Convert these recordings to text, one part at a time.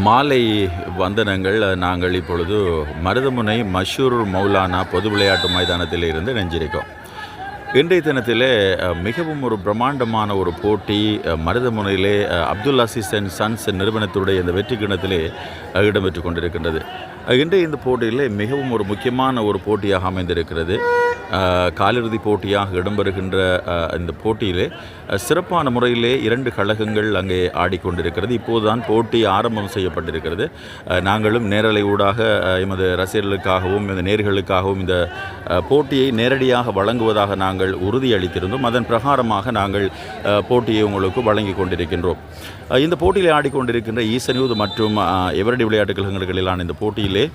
மாலை வந்தனங்கள். நாங்கள் இப்பொழுது மருதமுனை மஷூர் மௌலானா பொது விளையாட்டு மைதானத்தில் இருந்து இணைஞ்சிருக்கோம். இன்றைய தினத்திலே மிகவும் ஒரு பிரம்மாண்டமான ஒரு போட்டி மருதமுனையிலே அப்துல் அசீஸ் அண்ட் சன்ஸ் நிறுவனத்துடைய இந்த வெற்றி கிணத்திலே இடம்பெற்று கொண்டிருக்கின்றது. இன்றைய இந்த போட்டியிலே மிகவும் ஒரு முக்கியமான ஒரு போட்டியாக அமைந்திருக்கிறது. காலிறுதி போட்டியாக இடம்பெறுகின்ற இந்த போட்டியிலே சிறப்பான முறையிலே 2 கழகங்கள் அங்கே ஆடிக்கொண்டிருக்கிறது. இப்போதுதான் போட்டி ஆரம்பம் செய்யப்பட்டிருக்கிறது. நாங்களும் நேரலை ஊடாக எமது ரசிகர்களுக்காகவும் இந்த நேர்களுக்காகவும் இந்த போட்டியை நேரடியாக வழங்குவதாக நாங்கள் உறுதியளித்திருந்தோம். அதன் பிரகாரமாக நாங்கள் போட்டியை உங்களுக்கு வழங்கி கொண்டிருக்கின்றோம். இந்த போட்டியில் ஆடிக்கொண்டிருக்கின்ற ஈசனியூத் மற்றும் எவரடி விளையாட்டுக் கழகங்களிலான இந்த போட்டியிலே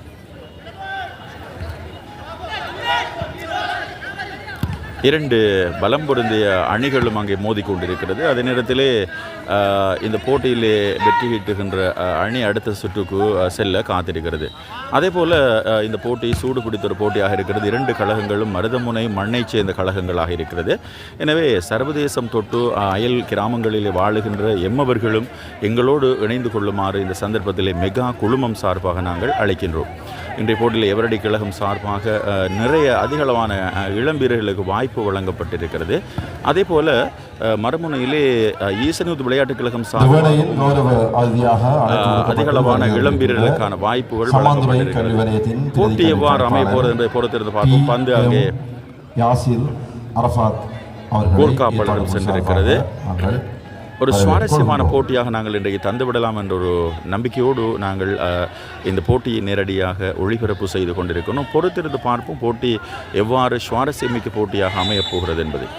2 பலம் பொருந்திய அணிகளும் அங்கே மோதிக்கொண்டிருக்கிறது. அதே நேரத்திலே இந்த போட்டியிலே வெற்றி ஈட்டுகின்ற அணி அடுத்த சுற்றுக்கு செல்ல காத்திருக்கிறது. அதே போல் இந்த போட்டி சூடு பிடித்த ஒரு போட்டியாக இருக்கிறது. 2 கழகங்களும் மருதமுனை மண்ணை சேர்ந்த கழகங்களாக இருக்கிறது. எனவே சர்வதேசம் தொட்டு அயல் கிராமங்களிலே வாழுகின்ற எம்மவர்களும் எங்களோடு இணைந்து கொள்ளுமாறு இந்த சந்தர்ப்பத்திலே மெகா குழுமம் சார்பாக நாங்கள் அழைக்கின்றோம். இன்றைய போட்டியில் எவரடி கழகம் சார்பாக நிறைய அதிகளவான இளம்பீரர்களுக்கு வாய்ப்பு வழங்கப்பட்டிருக்கிறது. அதே போல மறுமுனையிலே ஈசனியூத் விளையாட்டுக் கழகம் சார்பாக அதிகளவான இளம்பீரர்களுக்கான வாய்ப்புகள் வழங்கப்பட்டிருக்கிறது. போட்டி எவ்வாறு அமைய போகிறது என்பதை பொறுத்திருந்து பார்ப்போம். பந்து அங்கே கோல்காப்பலிடம் சென்றிருக்கிறது. ஒரு சுவாரஸ்யமான போட்டியாக நாங்கள் இன்றைக்கு தந்துவிடலாம் என்ற ஒரு நம்பிக்கையோடு நாங்கள் இந்த போட்டியை நேரடியாக ஒளிபரப்பு செய்து கொண்டிருக்கணும். பொறுத்திருந்து பார்ப்போம் போட்டி எவ்வாறு சுவாரஸ்யமிக்க போட்டியாக அமையப் போகிறது என்பதை.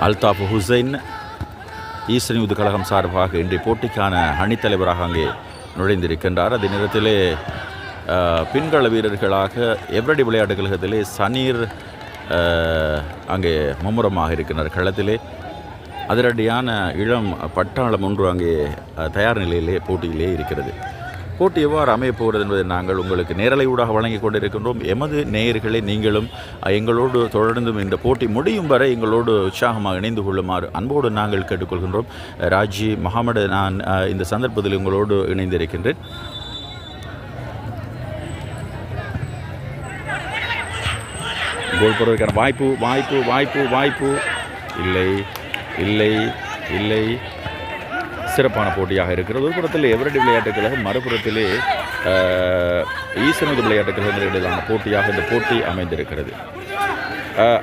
அல்தாஃப் ஹுசைன் ஈசனியூத் கழகம் சார்பாக இன்றைய போட்டிக்கான அணித்தலைவராக அங்கே நுழைந்திருக்கின்றார். அதே நேரத்திலே பின்கள வீரர்களாக எவரடி விளையாட்டுக் கழகத்திலே சனீர் அங்கே மும்முரமாக இருக்கின்றார் களத்திலே. அதிரடியான இளம் பட்டாளம் ஒன்று அங்கே தயார் நிலையிலே போட்டியிலே இருக்கிறது. போட்டி எவ்வாறு அமையப் போகிறது என்பதை நாங்கள் உங்களுக்கு நேரலை ஊடாக வழங்கி கொண்டிருக்கின்றோம். எமது நேயர்களை நீங்களும் எங்களோடு தொடர்ந்தும் இந்த போட்டி முடியும் வரை எங்களோடு உற்சாகமாக இணைந்து கொள்ளுமாறு அன்போடு நாங்கள் கேட்டுக்கொள்கின்றோம். ராஜி முகமது நான் இந்த சந்தர்ப்பத்தில் உங்களோடு இணைந்திருக்கின்றேன். கோல் போடுவதற்கான வாய்ப்பு வாய்ப்பு வாய்ப்பு வாய்ப்பு இல்லை இல்லை இல்லை. சிறப்பான போட்டியாக இருக்கிறது. ஒரு புறத்தில் எவரடி விளையாட்டுக் கழகம், மறுபுறத்திலே ஈசனியூத் விளையாட்டுக் கழகங்களிடையிலான போட்டியாக இந்த போட்டி அமைந்திருக்கிறது.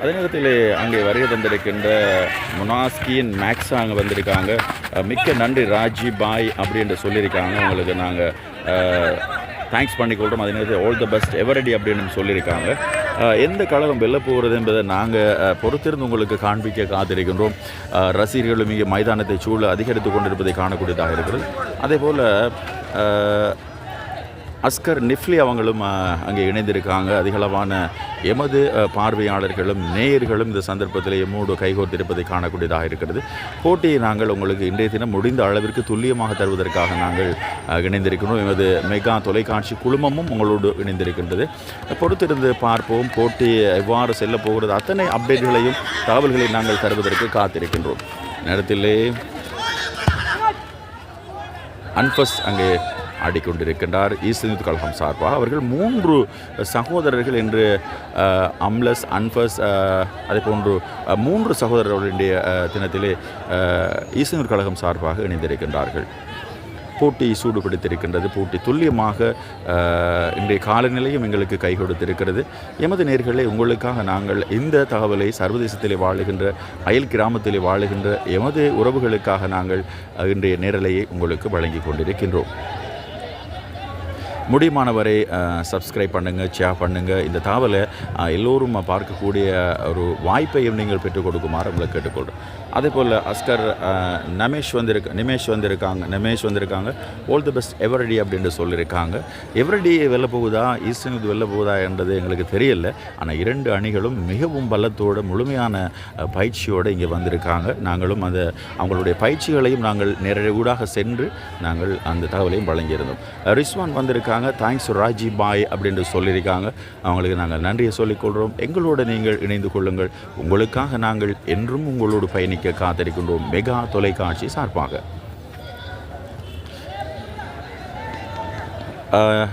அதே நேரத்தில் அங்கே வருகை தந்திருக்கின்ற முனாஸ்கியின் மேக்ஸா அங்கே வந்திருக்காங்க. மிக்க நன்றி ராஜி பாய் அப்படின்னு சொல்லியிருக்காங்க. உங்களுக்கு நாங்கள் தேங்க்ஸ் பண்ணிக்கொள்கிறோம். அதே நேரத்தில் ஆல் த பெஸ்ட் எவரடி அப்படின்னு சொல்லியிருக்காங்க. எந்த கழகம் வெல்ல போகிறது என்பதை நாங்கள் பொறுத்திருந்து உங்களுக்கு காண்பிக்க காத்திருக்கின்றோம். ரசிகர்களும் இங்கே மைதானத்தை சூழ அதிகரித்து கொண்டிருப்பதை காணக்கூடியதாக இருக்கிறது. அதே போல் அஸ்கர் நிஃப்லி அவங்களும் அங்கே இணைந்திருக்காங்க. அதிகளவான எமது பார்வையாளர்களும் நேயர்களும் இந்த சந்தர்ப்பத்தில் எம்மோடு கைகோர்த்திருப்பதை காணக்கூடியதாக இருக்கிறது. போட்டியை நாங்கள் உங்களுக்கு இன்றைய தினம் முடிந்த அளவிற்கு துல்லியமாக தருவதற்காக நாங்கள் இணைந்திருக்கிறோம். எமது மெகா தொலைக்காட்சி குழுமமும் உங்களோடு இணைந்திருக்கின்றது. பொறுத்திருந்து பார்ப்போம் போட்டி எவ்வாறு செல்ல போகிறது. அத்தனை அப்டேட்களையும் தகவல்களையும் நாங்கள் தருவதற்கு காத்திருக்கின்றோம். நேரத்திலே அன்ஃபஸ் அங்கே ஆடிக்கொண்டிருக்கின்றார் ஈசனியூத் கழகம் சார்பாக. அவர்கள் 3 சகோதரர்கள் என்று அம்லஸ் அன்ஃபஸ் அதே போன்று 3 சகோதரர்களுடைய தினத்திலே ஈசனியூத் கழகம் சார்பாக இணைந்திருக்கின்றார்கள். போட்டி சூடு பிடித்திருக்கின்றது. போட்டி துல்லியமாக இன்றைய காலநிலையும் எங்களுக்கு கை கொடுத்திருக்கிறது. எமது நேயர்களே உங்களுக்காக நாங்கள் இந்த தகவலை சர்வதேசத்திலே வாழுகின்ற அயல் கிராமத்திலே வாழுகின்ற எமது உறவுகளுக்காக நாங்கள் இன்றைய நேரலையை உங்களுக்கு வழங்கி கொண்டிருக்கின்றோம். முடியுமானவரை சப்ஸ்கிரைப் பண்ணுங்கள், ஷேர் பண்ணுங்கள். இந்த தாவலை எல்லோரும் பார்க்கக்கூடிய ஒரு வாய்ப்பையும் நீங்கள் பெற்றுக் கொடுக்குமாறு உங்களை கேட்டுக்கொள்கிறேன். அதே போல் அஸ்கர் நிமேஷ் வந்திருக்காங்க. ஆல் தி பெஸ்ட் எவரடி அப்படின்னு சொல்லியிருக்காங்க. எவரடி வெல்ல போகுதா, ஈஸ்டர்ன் யூத் வெல்ல போகுதா என்றது எங்களுக்கு தெரியல. ஆனால் 2 அணிகளும் மிகவும் பலத்தோடு முழுமையான பயிற்சியோடு இங்கே வந்திருக்காங்க. நாங்களும் அவங்களுடைய பயிற்சிகளையும் நாங்கள் நேரடியாக சென்று நாங்கள் அந்த தகவலையும் வழங்கியிருந்தோம். ரிஸ்வான் வந்திருக்காங்க. தேங்க்ஸ் ராஜி பாய் அப்படின்னு சொல்லியிருக்காங்க. அவங்களுக்கு நாங்கள் நன்றியை சொல்லிக்கொள்கிறோம். எங்களோடு நீங்கள் இணைந்து கொள்ளுங்கள். உங்களுக்காக நாங்கள் என்றும் உங்களோடு பயணிக்க காத்திருக்கின்றோம் மெகா தொலைக்காட்சி சார்பாக.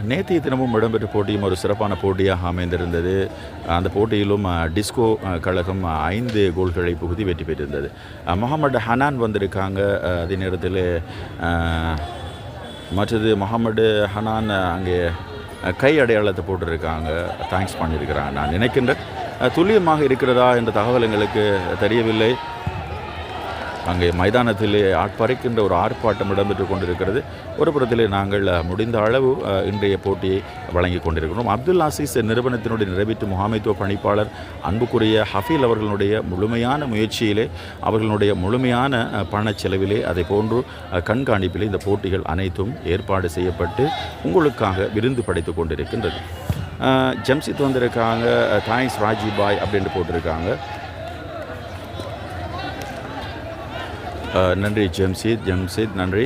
நேற்றைய தினமும் இடம்பெற்ற போட்டியும் ஒரு சிறப்பான போட்டியாக அமைந்திருந்தது. அந்த போட்டியிலும் டிஸ்கோ கழகம் 5 கோல்களை புகுதி வெற்றி பெற்றிருந்தது. முகமது ஹனான் வந்திருக்காங்க. அதே நேரத்தில் மற்றது முகமது ஹனான் அங்கே கை அடையாளத்தை போட்டிருக்காங்க. தேங்க்ஸ் பண்ணியிருக்கிறாங்க. நான் நினைக்கின்றேன் துல்லியமாக இருக்கிறதா என்ற தகவல் எங்களுக்கு தெரியவில்லை. அங்கே மைதானத்திலே ஆட்பறைக்கின்ற ஒரு ஆர்ப்பாட்டம் இடம்பெற்று கொண்டிருக்கிறது. ஒரு புறத்திலே நாங்கள் முடிந்த அளவு இன்றைய போட்டியை வழங்கி கொண்டிருக்கிறோம். அப்துல் அசீஸ் நிறுவனத்தினுடைய நிறைவேற்று முகாமைத்துவ பணிப்பாளர் அன்புக்குரிய ஹஃபீல் அவர்களுடைய முழுமையான முயற்சியிலே, அவர்களுடைய முழுமையான பணச்செலவிலே, அதை போன்று கண்காணிப்பிலே இந்த போட்டிகள் அனைத்தும் ஏற்பாடு செய்யப்பட்டு உங்களுக்காக விருந்து படைத்து கொண்டிருக்கின்றது. ஜம்சித் வந்திருக்காங்க. தேங்க்ஸ் ராஜி பாய் அப்படின்ட்டு போட்டிருக்காங்க. நன்றி ஜம்சித் நன்றி.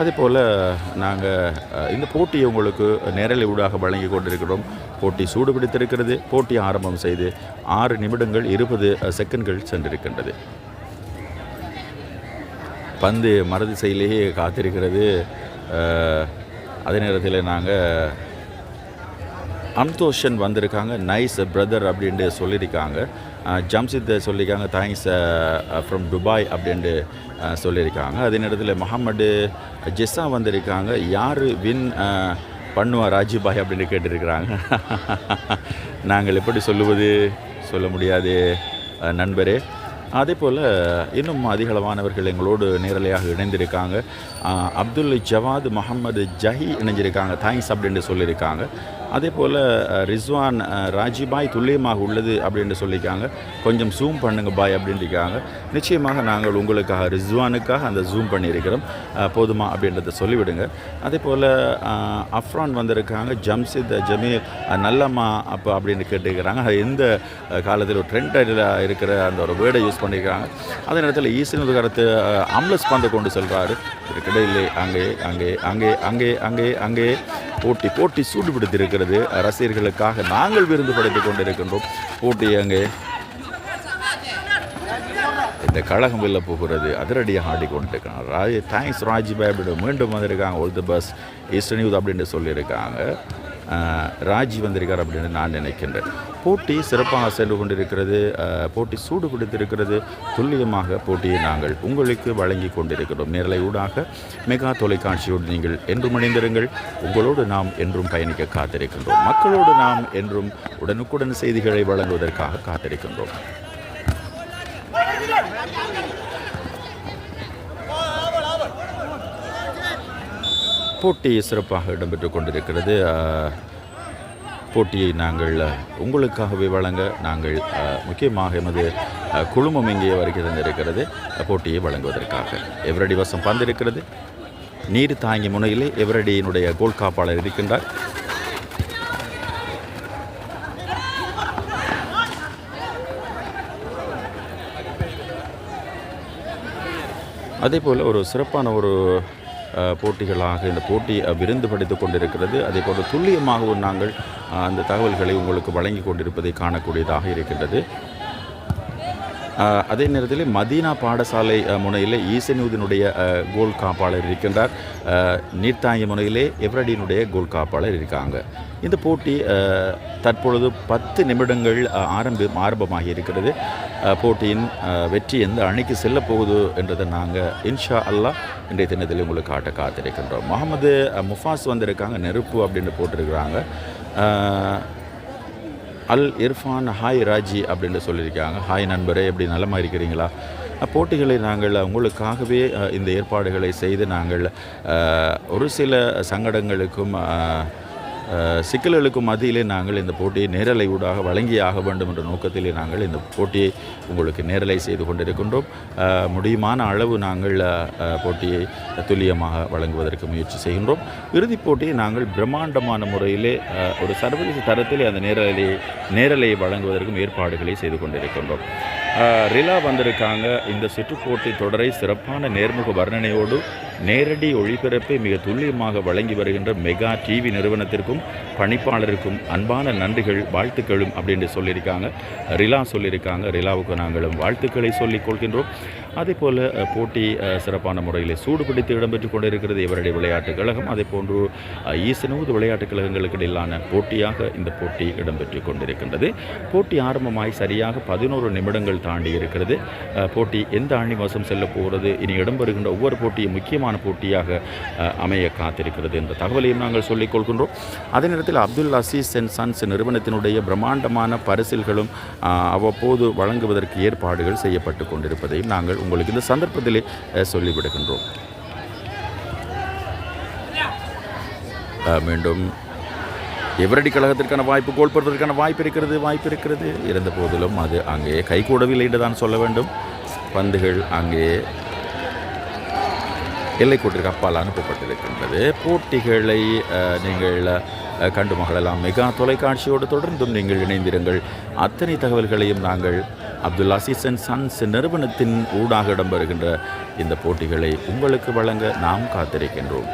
அதே போல் நாங்கள் இந்த போட்டியை உங்களுக்கு நேரலை ஊடாக வழங்கி கொண்டிருக்கிறோம். போட்டி சூடு பிடித்திருக்கிறது. போட்டி ஆரம்பம் செய்து 6 நிமிடங்கள் 20 செகண்ட்கள் சென்றிருக்கின்றது. பந்து மரதிசையிலேயே காத்திருக்கிறது. அதே நேரத்தில் நாங்கள் அம்தோஷன் வந்திருக்காங்க. நைஸ் பிரதர் அப்படின்ட்டு சொல்லியிருக்காங்க. ஜம்சித் சொல்லியிருக்காங்க. தேங்க்ஸ் ஃப்ரம் துபாய் அப்படின்ட்டு சொல்லியிருக்காங்க. அதே நேரத்தில் முகமது ஜெஸ்ஸா வந்திருக்காங்க. யார் வின் பண்ணுவா ராஜிபாய் அப்படின்னு கேட்டிருக்கிறாங்க. நாங்கள் எப்படி சொல்ல முடியாது நண்பரே. அதே போல் இன்னும் அதிகளவானவர்கள் எங்களோடு நேரலையாக இணைந்திருக்காங்க. அப்துல் ஜவாத் முகமது ஜஹி இணைஞ்சிருக்காங்க. தேங்க்ஸ் அப்படின்ட்டு சொல்லியிருக்காங்க. அதே போல் ரிஸ்வான் ராஜிபாய் துல்லியமாக உள்ளது அப்படின்னு சொல்லியிருக்காங்க. கொஞ்சம் ஜூம் பண்ணுங்க பாய் அப்படின்ட்டுருக்காங்க. நிச்சயமாக நாங்கள் உங்களுக்காக ரிஸ்வானுக்காக அந்த ஜூம் பண்ணியிருக்கிறோம். போதுமா அப்படின்றத சொல்லிவிடுங்க. அதே போல் அஃப்ரான் வந்திருக்காங்க. ஜம்சித் ஜமீல் நல்லம்மா அப்போ அப்படின்னு கேட்டுக்கிறாங்க. எந்த காலத்தில் ஒரு ட்ரெண்டில் இருக்கிற அந்த ஒரு வேர்டை யூஸ் பண்ணியிருக்காங்க. அதே நேரத்தில் ஈஸ்டர்ன் கருத்து அம்லஸ் பந்து கொண்டு செல்கிறாரு. இதுக்கிடையிலே அங்கே போட்டி சூடு பிடித்திருக்கிறது. ரசிகர்களுக்காக நாங்கள் விருந்து படைத்து கொண்டிருக்கின்றோம். போட்டி அங்கே இந்த கழகம் வெல்ல போகிறது. அதிரடியாக ஆடிக்கொண்டிருக்காங்க. தேங்க்ஸ் ராஜிபாய் அப்படி மீண்டும் வந்திருக்காங்க. All the best eastern youth அப்படின்னு சொல்லியிருக்காங்க. ராஜி வந்திருக்கார் அப்படின்னு நான் நினைக்கின்றேன். போட்டி சிறப்பாக சென்று கொண்டிருக்கிறது. போட்டி சூடு பிடித்திருக்கிறது. துல்லியமாக போட்டியை நாங்கள் உங்களுக்கு வழங்கி கொண்டிருக்கிறோம். நேரலை ஊடாக மெகா தொலைக்காட்சியோடு நீங்கள் என்றும் இணைந்திருங்கள். உங்களோடு நாம் என்றும் பயணிக்க காத்திருக்கின்றோம். மக்களோடு நாம் என்றும் உடனுக்குடன் செய்திகளை வழங்குவதற்காக காத்திருக்கின்றோம். போட்டி சிறப்பாக இடம்பெற்று கொண்டிருக்கிறது. போட்டியை நாங்கள் உங்களுக்காகவே வழங்க நாங்கள் முக்கியமாக எமது குழுமம் இங்கே வருகை தந்திருக்கிறது. போட்டியை வழங்குவதற்காக எவரடி வசம் பந்திருக்கிறது. நீர் தாங்கி முனையிலே எவரடியினுடைய கோல் காப்பாளர் இருக்கின்றார். அதே போல் ஒரு சிறப்பான ஒரு போட்டிகளாக இந்த போட்டி விருந்து படைத்து கொண்டிருக்கிறது. அதே போல் துல்லியமாகவும் நாங்கள் அந்த தகவல்களை உங்களுக்கு வழங்கி கொண்டிருப்பதை காணக்கூடியதாக இருக்கின்றது. அதே நேரத்தில் மதீனா பாடசாலை முனையில் ஈசனூதினுடைய கோல் காப்பாளர் இருக்கின்றார். நீர்த்தாங்கி முனையிலே எவரடியினுடைய கோல் காப்பாளர் இருக்காங்க. இந்த போட்டி தற்பொழுது 10 நிமிடங்கள் ஆரம்பமாகி இருக்கிறது. போட்டியின் வெற்றி எந்த அணிக்கு செல்ல போகுது என்றதை நாங்கள் இன்ஷா அல்லாஹ் இன்றைய தினத்தில் உங்களுக்கு காட்ட காத்திருக்கின்றோம். முகமது முஃபாஸ் வந்திருக்காங்க. நெருப்பு அப்படின்னு போட்டிருக்கிறாங்க. அல் இர்ஃபான் ஹாய் ராஜி அப்படின்னு சொல்லியிருக்காங்க. ஹாய் நண்பரே, எப்படி நலமாக இருக்கிறீங்களா? போட்டிகளை நாங்கள் உங்களுக்காகவே இந்த ஏற்பாடுகளை செய்து நாங்கள் ஒரு சில சங்கடங்களுக்கும் சிக்கல்களுக்கு மத்தியிலே நாங்கள் இந்த போட்டியை நேரலை ஊடாக வழங்கியாக வேண்டும் என்ற நோக்கத்திலே நாங்கள் இந்த போட்டியை உங்களுக்கு நேரலை செய்து கொண்டிருக்கின்றோம். முடியுமான அளவு நாங்கள் போட்டியை துல்லியமாக வழங்குவதற்கு முயற்சி செய்கின்றோம். இறுதிப் போட்டியை நாங்கள் பிரம்மாண்டமான முறையிலே ஒரு சர்வதேச தரத்திலே அந்த நேரலையை வழங்குவதற்கும் ஏற்பாடுகளை செய்து கொண்டிருக்கின்றோம். ரிலா வந்திருக்காங்க. இந்த சுற்றுப்போட்டி தொடரை சிறப்பான நேர்முக வர்ணனையோடு நேரடி ஒளிபரப்பை மிக துல்லியமாக வழங்கி வருகின்ற மெகா டிவி நிறுவனத்திற்கும் பணிப்பாளருக்கும் அன்பான நன்றிகள் வாழ்த்துக்களும் அப்படின்னு சொல்லியிருக்காங்க. ரிலா சொல்லியிருக்காங்க. ரிலாவுக்கு நாங்களும் வாழ்த்துக்களை சொல்லிக் கொள்கின்றோம். அதே போல் போட்டி சிறப்பான முறையில் சூடுபிடித்து இடம்பெற்று கொண்டிருக்கிறது இவருடைய விளையாட்டுக் கழகம். அதே போன்று ஈசனூது விளையாட்டுக் கழகங்களுக்கு இடையிலான போட்டியாக இந்த போட்டி இடம்பெற்று கொண்டிருக்கின்றது. போட்டி ஆரம்பமாய் சரியாக 11 நிமிடங்கள் தாண்டி இருக்கிறது. போட்டி எந்த அணி வசம் செல்ல போகிறது, இனி இடம்பெறுகின்ற ஒவ்வொரு போட்டியும் முக்கியமான போட்டியாக அமைய காத்திருக்கிறது என்ற தகவலையும் நாங்கள் சொல்லிக் கொள்கின்றோம். அதே நேரத்தில் அப்துல் அசீஸ் அண்ட் சன்ஸ் நிறுவனத்தினுடைய பிரம்மாண்டமான பரிசில்களும் அவ்வப்போது வழங்குவதற்கு ஏற்பாடுகள் செய்யப்பட்டு கொண்டிருப்பதையும் நாங்கள் உங்களுக்கு இந்த சந்தர்ப்பத்திலே சொல்லிவிடுகின்றோம். மீண்டும் எவரடி கழகத்திற்கான வாய்ப்பு, கோல் போடுவதற்கான வாய்ப்பு இருக்கிறது. இருந்த போதிலும் அது அங்கே கைகூடவில்லை என்று தான் சொல்ல வேண்டும். பந்துகள் அங்கே எல்லைக்கோட்டிற்கு அப்பால் அனுப்பப்பட்டிருக்கின்றது. போட்டிகளை நீங்கள் கண்டு மகளெல்லாம் மெகா தொலைக்காட்சியோடு தொடர்ந்தும் நீங்கள் இணைந்திருங்கள். அத்தனை தகவல்களையும் நாங்கள் அப்துல் அசீஸ் அண்ட் சன்ஸ் நிறுவனத்தின் ஊடாக இடம்பெறுகின்ற இந்த போட்டிகளை உங்களுக்கு வழங்க நாம் காத்திருக்கின்றோம்.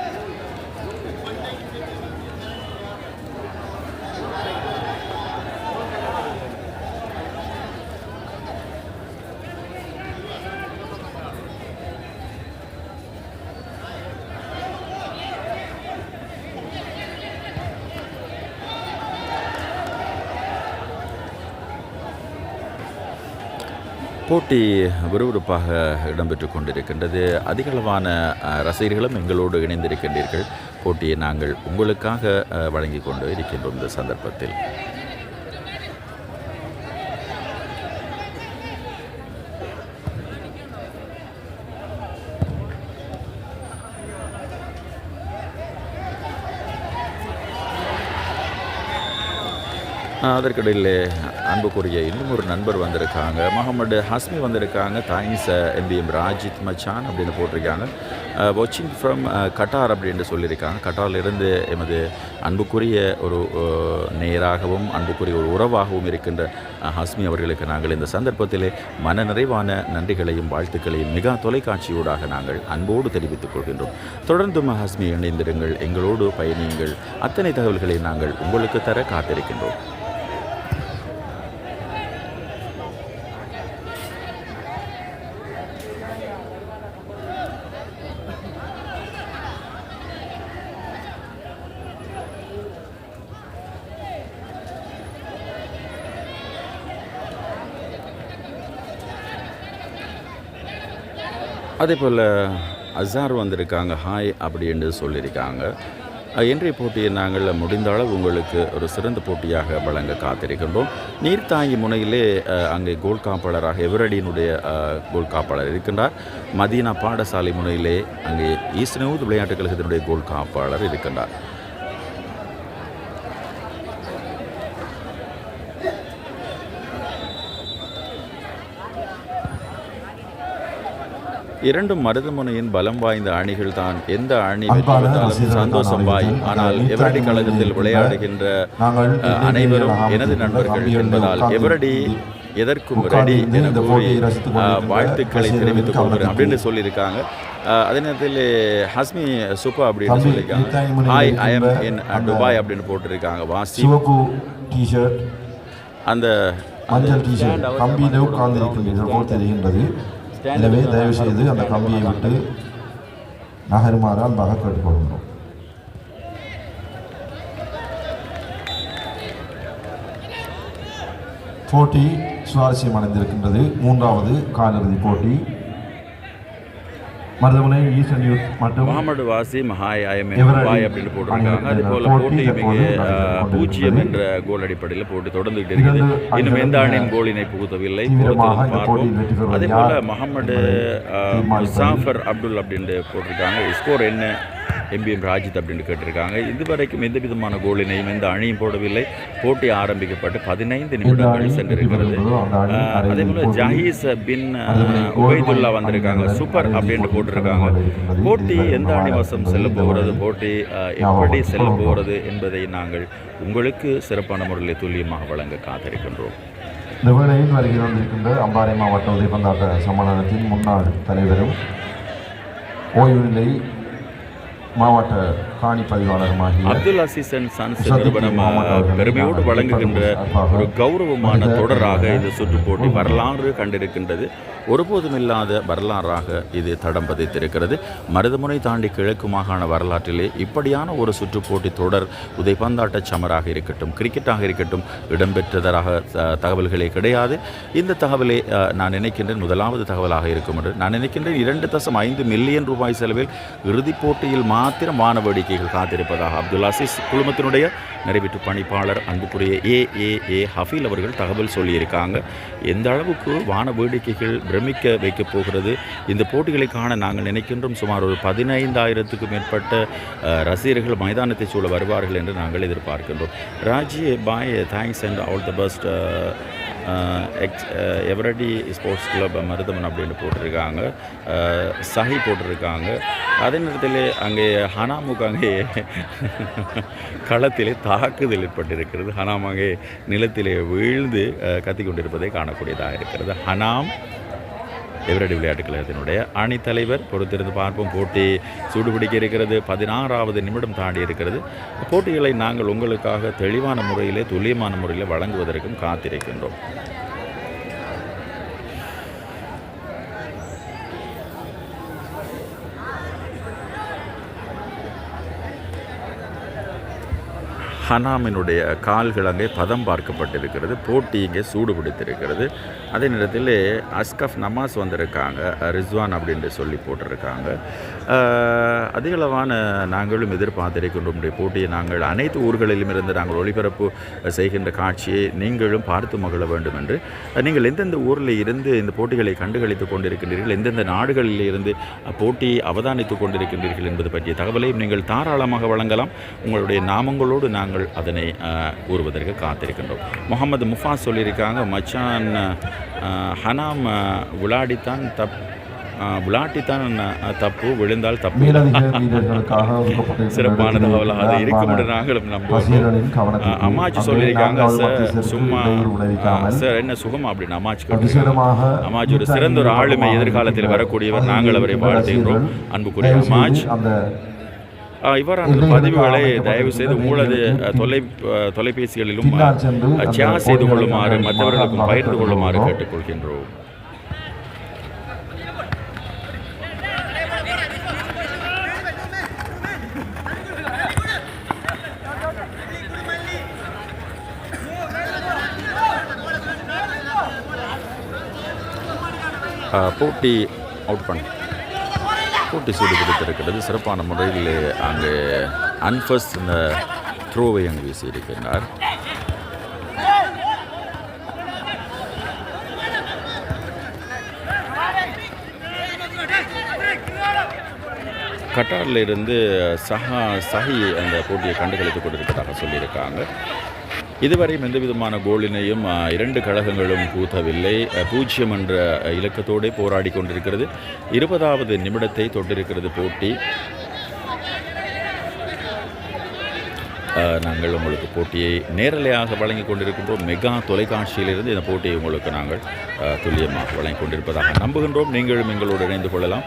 போட்டி விறுவிறுப்பாக இடம்பெற்று கொண்டிருக்கின்றது. அதிகளவான ரசிகர்களும் எங்களோடு இணைந்திருக்கின்றீர்கள். போட்டியை நாங்கள் உங்களுக்காக வழங்கி கொண்டு இருக்கின்றோம். இந்த சந்தர்ப்பத்தில் அதற்கிடையில் அன்புக்குரிய இன்னும் ஒரு நண்பர் வந்திருக்காங்க. முகமது ஹஸ்மி வந்திருக்காங்க. தேங்க்ஸ் எம்பிஎம் ராஜித் மச்சான் அப்படின்னு போட்டிருக்காங்க. வாட்சிங் ஃப்ரம் கட்டார் அப்படின்னு சொல்லியிருக்காங்க. கட்டாரிலிருந்து எமது அன்புக்குரிய ஒரு நேராகவும் அன்புக்குரிய ஒரு உறவாகவும் இருக்கின்ற ஹஸ்மி அவர்களுக்கு நாங்கள் இந்த சந்தர்ப்பத்திலே மன நிறைவான நன்றிகளையும் வாழ்த்துக்களையும் மிக தொலைக்காட்சியூடாக நாங்கள் அன்போடு தெரிவித்துக் கொள்கின்றோம். தொடர்ந்தும் ஹஸ்மி இணைந்திருங்கள், எங்களோடு பயணியுங்கள். அத்தனை தகவல்களை நாங்கள் உங்களுக்கு தர காத்திருக்கின்றோம். அதே போல் அசார் வந்திருக்காங்க. ஹாய் அப்படின்னு சொல்லியிருக்காங்க. இன்றைய போட்டியை நாங்கள் முடிந்த அளவு உங்களுக்கு ஒரு சிறந்த போட்டியாக வழங்க காத்திருக்கின்றோம். நீர்த்தாங்கி முனையிலே அங்கே கோல் காப்பாளராக எவரடியினுடைய கோல் காப்பாளர் இருக்கின்றார். மதீனா பாடசாலை முனையிலே அங்கே ஈஸ்னூத் விளையாட்டுக் கழகத்தினுடைய கோல் காப்பாளர் இருக்கின்றார். இரண்டும் மருதமுனையின் பலம் வாய்ந்த அணிகள் தான். எந்த அணி வெற்றி பெற்றாலும் சந்தோஷம் வாய். ஆனால் எவரடி கழகத்தில் விளையாடுகின்ற அனைவரும் எனது நண்பர்கள் என்பதால் எவரடி எதற்கும் ரெடி என கூறி வாழ்த்துக்களை தெரிவித்துக் கொள்கிறேன் அப்படின்னு சொல்லியிருக்காங்க. அதே நேரத்தில் ஹஸ்மி சூப்பர் அப்படின்னு சொல்லியிருக்காங்க. Hi I am in Dubai அப்படின்னு போட்டிருக்காங்க. வாசி அந்த கம்பியிலே உட்கார்ந்திருக்கின்றீர்கள் போல் தெரிகின்றது. எனவே தயவு செய்து அந்த கம்பியை விட்டு நகருமாறு அன்பாக கேட்டுக்கொள்கின்றோம். போட்டி சுவாரஸ்யம் அடைந்திருக்கின்றது. மூன்றாவது காலிறுதி போட்டி மருதமுனை ஈஸ்டர்ன் யூத் மற்றும் முகமது வாசிம் ஹாய் ஐஎம்ஏ அப்படின்னு போட்டிருக்காங்க. அதே போல் போட்டி மிக 0 என்ற கோல் அடிப்படையில் போட்டி தொடர்ந்துகிட்டு இருக்குது. இன்னும் எந்த அணியும் கோலினை புகுத்தவில்லை. பார்ப்போம். அதே போல் முகமது முசாஃபர் அப்துல் அப்படின்னு போட்டிருக்காங்க. ஸ்கோர் என்ன எம்பிஎம் ராஜித் அப்படின்னு கேட்டிருக்காங்க. இதுவரைக்கும் எந்த விதமான கோலினையும் எந்த அணியும் போடவில்லை. போட்டி ஆரம்பிக்கப்பட்டு 15 நிமிடங்கள் சென்றிருக்கிறது. அதேபோல் ஜஹீஸ் பின் உபைதுல்லா வந்திருக்காங்க. சூப்பர் அப்படின்னு போட்டிருக்காங்க. போட்டி எந்த அணி வசம் செல்ல போகிறது, போட்டி எப்படி செல்ல போகிறது என்பதை நாங்கள் உங்களுக்கு சிறப்பான முறையில் துல்லியமாக வழங்க காத்திருக்கின்றோம். இந்த வேளையில் வருகை வந்திருக்கின்ற அம்பாறை மாவட்ட உதைப்பந்தாட்ட சம்மேளனத்தின் முன்னாள் தலைவரும் ஓய்வு நிலை மாவட்ட காணி பதிவாளருமாகிய அப்துல் அசீஸ் அண்ட் சன்ஸ் நிறுவனம் பெருமையோடு வழங்குகின்ற ஒரு கௌரவமான தொடராக இந்த சுற்றுப் போட்டி வரலாறு கண்டிருக்கின்றது. ஒருபோதும் இல்லாத வரலாறாக இது தடம் பதித்திருக்கிறது. மருதமுனை தாண்டி கிழக்கு மாகாண வரலாற்றிலே இப்படியான ஒரு சுற்றுப் போட்டி தொடர் உதைப்பந்தாட்ட சமராக இருக்கட்டும், கிரிக்கெட்டாக இருக்கட்டும் இடம்பெற்றதாக தகவல்களே கிடையாது. இந்த தகவலை நான் நினைக்கின்றேன் முதலாவது தகவலாக இருக்கும் என்று நான் நினைக்கின்றேன். 2.5 மில்லியன் ரூபாய் செலவில் இறுதிப் போட்டியில் மாத்திரம் வான வேடிக்கைகள் காத்திருப்பதாக அப்துல் அசீஸ் குழுமத்தினுடைய நிறைவேற்று பணிப்பாளர் அன்புக்குரிய ஏ ஹஃபீல் அவர்கள் தகவல் சொல்லியிருக்காங்க. எந்த அளவுக்கு வான வேடிக்கைகள் பிரமிக்க வைக்கப் போகிறது. இந்த போட்டிகளை காண நாங்கள் நினைக்கின்றோம் சுமார் ஒரு 15,000க்கும் மேற்பட்ட ரசிகர்கள் மைதானத்தை சூழ வருவார்கள் என்று நாங்கள் எதிர்பார்க்கின்றோம். Raji bhai thanks and all the best Eveready sports club Maruthaman அப்படின்னு போட்டிருக்காங்க. சஹி போட்டிருக்காங்க. அதே நேரத்தில் அங்கே ஹனாமுக்கு அங்கே களத்திலே தாக்குதல் ஏற்பட்டிருக்கிறது. ஹனாம் அங்கே நிலத்திலே வீழ்ந்து கத்திக்கொண்டிருப்பதை காணக்கூடியதாக இருக்கிறது. ஹனாம் எவரடி விளையாட்டுக் கழகத்தினுடைய அணித்தலைவர். பொறுத்திருந்து பார்ப்போம். போட்டி சூடுபிடிக்க இருக்கிறது. 16வது நிமிடம் தாண்டி இருக்கிறது. போட்டிகளை நாங்கள் உங்களுக்காக தெளிவான முறையிலே துல்லியமான முறையில் வழங்குவதற்கும் காத்திருக்கின்றோம். ஹனாமினுடைய கால்கள் அங்கே பதம் பார்க்கப்பட்டிருக்கிறது. போட்டி இங்கே சூடு பிடித்திருக்கிறது. அதே நேரத்தில் அஸ்கஃப் நமாஸ் வந்திருக்காங்க. ரிஸ்வான் அப்படின்ட்டு சொல்லி போட்டிருக்காங்க. அதிகளவான நாங்களும் எதிர்பார்த்திருக்கின்றோம். போட்டியை நாங்கள் அனைத்து ஊர்களிலும் இருந்து நாங்கள் ஒளிபரப்பு செய்கின்ற காட்சியை நீங்களும் பார்த்து மகிழ வேண்டும் என்று நீங்கள் எந்தெந்த ஊரில் இருந்து இந்த போட்டிகளை கண்டுகளித்து கொண்டிருக்கின்றீர்கள், எந்தெந்த நாடுகளில் இருந்து போட்டியை அவதானித்து கொண்டிருக்கின்றீர்கள் என்பது பற்றிய தகவலையும் நீங்கள் தாராளமாக வழங்கலாம். உங்களுடைய நாமங்களோடு நாங்கள் அதனை கூறுவதற்கு காத்திருக்கின்றோம். முகமது முஃபாஸ் சொல்லியிருக்காங்க, மச்சான் ஹனாம் விளையாடித்தான் தப்பு, விழுந்தால் தப்பு. சிறப்பான தகவலாக அது இருக்கும் என்று நாங்களும் நம்புவோம். அம்மாச்சி சொல்லியிருக்காங்க, சார் சும்மா சார் என்ன சுகமா அப்படின்னு அம்மாச்சி அம்மாச்சி ஒரு சிறந்த ஒரு ஆளுமை எதிர்காலத்தில் வரக்கூடியவர். நாங்கள் அவரை வாழ்த்துகின்றோம். அன்புக்குரிய அம்மாச்சி, இவ்வாறான பதிவுகளை தயவு செய்து உங்களது தொலைபேசிகளிலும் ஷேர் செய்து கொள்ளுமாறு மற்றவர்களுக்கும் பகிர்ந்து கொள்ளுமாறு கேட்டுக்கொள்கின்றோம். போட்டி அவுட் பண்ண போட்டி சூடு பிடித்திருக்கிறது. சிறப்பான முறையில் அங்கே அன்ஃபஸ் இந்த த்ரோவை அங்கு வீசியிருக்கிறார். கட்டாரில் இருந்து சஹி அந்த போட்டியை கண்டுகளித்துக் கொண்டிருப்பதாக சொல்லியிருக்காங்க. இதுவரையும் எந்த விதமான கோலினையும் 2 கழகங்களும் பூத்தவில்லை. 0 என்ற இலக்கத்தோடு போராடி கொண்டிருக்கிறது. 20வது நிமிடத்தை தொட்டிருக்கிறது போட்டி. நாங்கள் உங்களுக்கு போட்டியை நேரலையாக வழங்கி கொண்டிருக்கின்றோம். மெகா தொலைக்காட்சியிலிருந்து இந்த போட்டியை உங்களுக்கு நாங்கள் துல்லியமாக வழங்கி கொண்டிருப்பதாக நம்புகின்றோம். நீங்களும் எங்களோடு இணைந்து கொள்ளலாம்.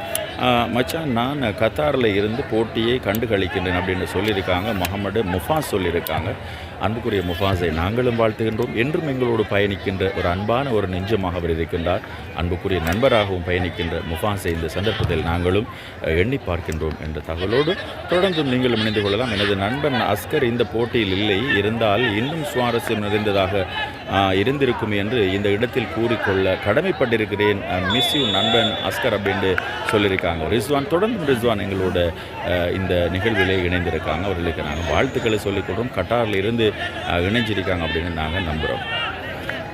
மச்சான், நான் கத்தாரில் இருந்து போட்டியை கண்டு கழிக்கின்றேன் அப்படின்னு சொல்லியிருக்காங்க. முகமது முஃபாஸ் சொல்லியிருக்காங்க. அன்புக்குரிய முஃபாஸை நாங்களும் வாழ்த்துகின்றோம். என்றும் எங்களோடு பயணிக்கின்ற ஒரு அன்பான ஒரு நெஞ்சமாக அவர் இருக்கின்றார். அன்புக்குரிய நண்பராகவும் பயணிக்கின்ற முஃபாஸை இந்த சந்தர்ப்பத்தில் நாங்களும் எண்ணி பார்க்கின்றோம் என்ற தகவலோடு தொடர்ந்தும் நீங்களும் இணைந்து கொள்ளலாம். எனது நண்பன் அஸ்கர் இந்த போட்டியில் இல்லை, இருந்தால் இன்னும் சுவாரஸ்யம் நிறைந்ததாக இருந்திருக்கும் என்று இந்த இடத்தில் கூறிக்கொள்ள கடமைப்பட்டிருக்கிறேன். மிஸ் யூ நண்பன் அஸ்கர் அப்படின்னு சொல்லியிருக்காங்க. ரிஸ்வான், தொடர்ந்து ரிஸ்வான் எங்களோட இந்த நிகழ்விலே இணைந்திருக்காங்க. அவர்களுக்கு நாங்கள் வாழ்த்துக்களை சொல்லிக்கொள்கிறோம். கட்டாரில் இருந்து இணைஞ்சிருக்காங்க அப்படின்னு நாங்கள் நம்புகிறோம்.